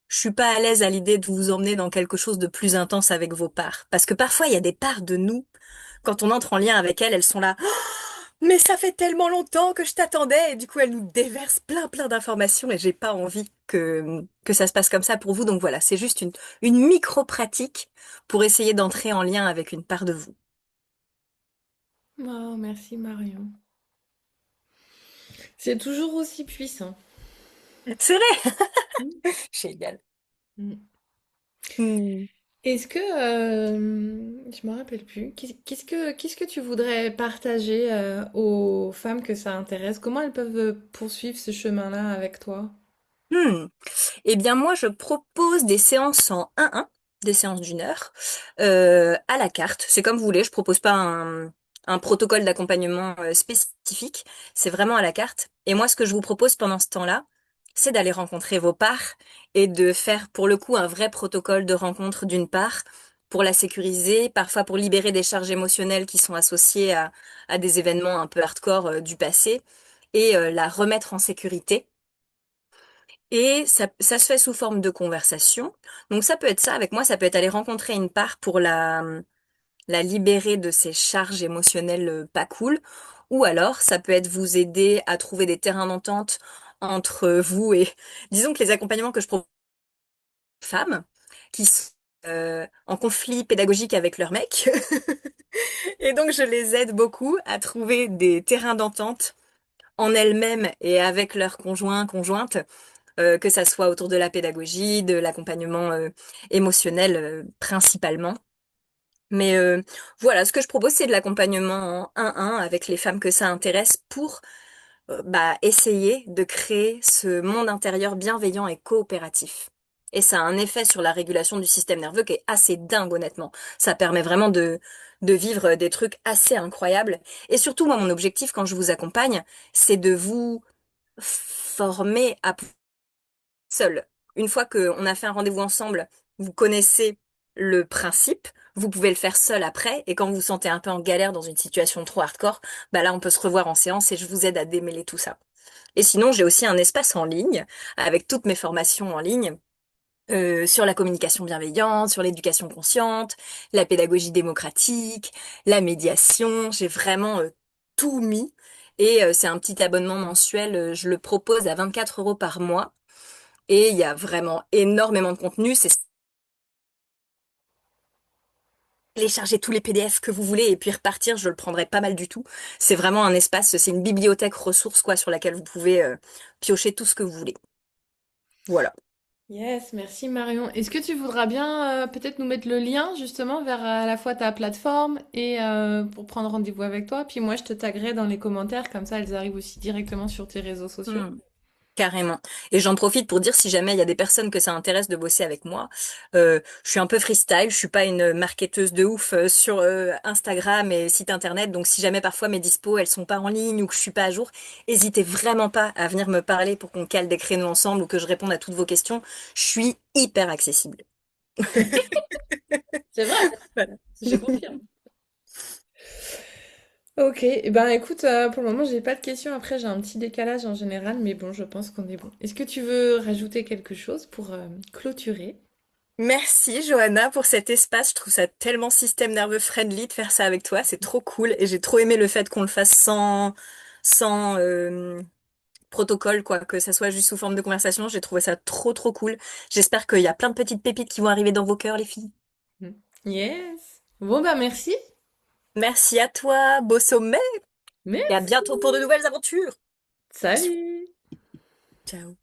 je suis pas à l'aise à l'idée de vous emmener dans quelque chose de plus intense avec vos parts. Parce que parfois, il y a des parts de nous, quand on entre en lien avec elles, elles sont là. Mais ça fait tellement longtemps que je t'attendais et du coup, elles nous déversent plein d'informations et j'ai pas envie que ça se passe comme ça pour vous. Donc voilà, c'est juste une micro-pratique pour essayer d'entrer en lien avec une part de vous. Oh, merci Marion. C'est toujours aussi puissant. C'est vrai. Génial. Mm. Hmm. Est-ce que, je me rappelle plus, qu'est-ce que tu voudrais partager aux femmes que ça intéresse? Comment elles peuvent poursuivre ce chemin-là avec toi? Hmm. Eh bien, moi, je propose des séances en 1-1, des séances d'une heure, à la carte. C'est comme vous voulez, je propose pas un protocole d'accompagnement spécifique, c'est vraiment à la carte. Et moi, ce que je vous propose pendant ce temps-là, c'est d'aller rencontrer vos parts et de faire pour le coup un vrai protocole de rencontre d'une part pour la sécuriser, parfois pour libérer des charges émotionnelles qui sont associées à des événements un peu hardcore du passé et la remettre en sécurité. Et ça se fait sous forme de conversation. Donc ça peut être ça, avec moi, ça peut être aller rencontrer une part pour la libérer de ses charges émotionnelles pas cool. Ou alors, ça peut être vous aider à trouver des terrains d'entente entre vous et, disons que les accompagnements que je propose aux femmes, qui sont en conflit pédagogique avec leur mec. Et donc, je les aide beaucoup à trouver des terrains d'entente en elles-mêmes et avec leurs conjoints, conjointes que ça soit autour de la pédagogie, de l'accompagnement émotionnel principalement. Mais voilà, ce que je propose, c'est de l'accompagnement en 1-1 avec les femmes que ça intéresse pour essayer de créer ce monde intérieur bienveillant et coopératif. Et ça a un effet sur la régulation du système nerveux qui est assez dingue, honnêtement. Ça permet vraiment de vivre des trucs assez incroyables. Et surtout, moi, mon objectif quand je vous accompagne, c'est de vous former à seul. Une fois qu'on a fait un rendez-vous ensemble, vous connaissez le principe, vous pouvez le faire seul après, et quand vous vous sentez un peu en galère dans une situation trop hardcore, bah là on peut se revoir en séance et je vous aide à démêler tout ça. Et sinon, j'ai aussi un espace en ligne avec toutes mes formations en ligne sur la communication bienveillante, sur l'éducation consciente, la pédagogie démocratique, la médiation. J'ai vraiment tout mis. Et c'est un petit abonnement mensuel, je le propose à 24 € par mois. Et il y a vraiment énormément de contenu. C'est télécharger tous les PDF que vous voulez et puis repartir, je le prendrai pas mal du tout. C'est vraiment un espace, c'est une bibliothèque ressource quoi sur laquelle vous pouvez piocher tout ce que vous voulez. Voilà. Yes, merci Marion. Est-ce que tu voudras bien peut-être nous mettre le lien justement vers à la fois ta plateforme et pour prendre rendez-vous avec toi? Puis moi, je te taguerai dans les commentaires, comme ça elles arrivent aussi directement sur tes réseaux sociaux. Hmm. Carrément. Et j'en profite pour dire si jamais il y a des personnes que ça intéresse de bosser avec moi, je suis un peu freestyle, je suis pas une marketeuse de ouf sur Instagram et site internet, donc si jamais parfois mes dispos elles sont pas en ligne ou que je suis pas à jour, hésitez vraiment pas à venir me parler pour qu'on cale des créneaux ensemble ou que je réponde à toutes vos questions. Je suis hyper accessible. C'est vrai, Voilà. je confirme. Ok, eh ben écoute, pour le moment j'ai pas de questions. Après j'ai un petit décalage en général, mais bon, je pense qu'on est bon. Est-ce que tu veux rajouter quelque chose pour clôturer? Merci Johanna pour cet espace. Je trouve ça tellement système nerveux friendly de faire ça avec toi. C'est trop cool et j'ai trop aimé le fait qu'on le fasse sans protocole, quoi, que ça soit juste sous forme de conversation. J'ai trouvé ça trop cool. J'espère qu'il y a plein de petites pépites qui vont arriver dans vos cœurs, les filles. Mm. Yes. Bon bah merci. Merci à toi, beau sommet, et à Merci. bientôt pour de nouvelles aventures. Salut. Ciao.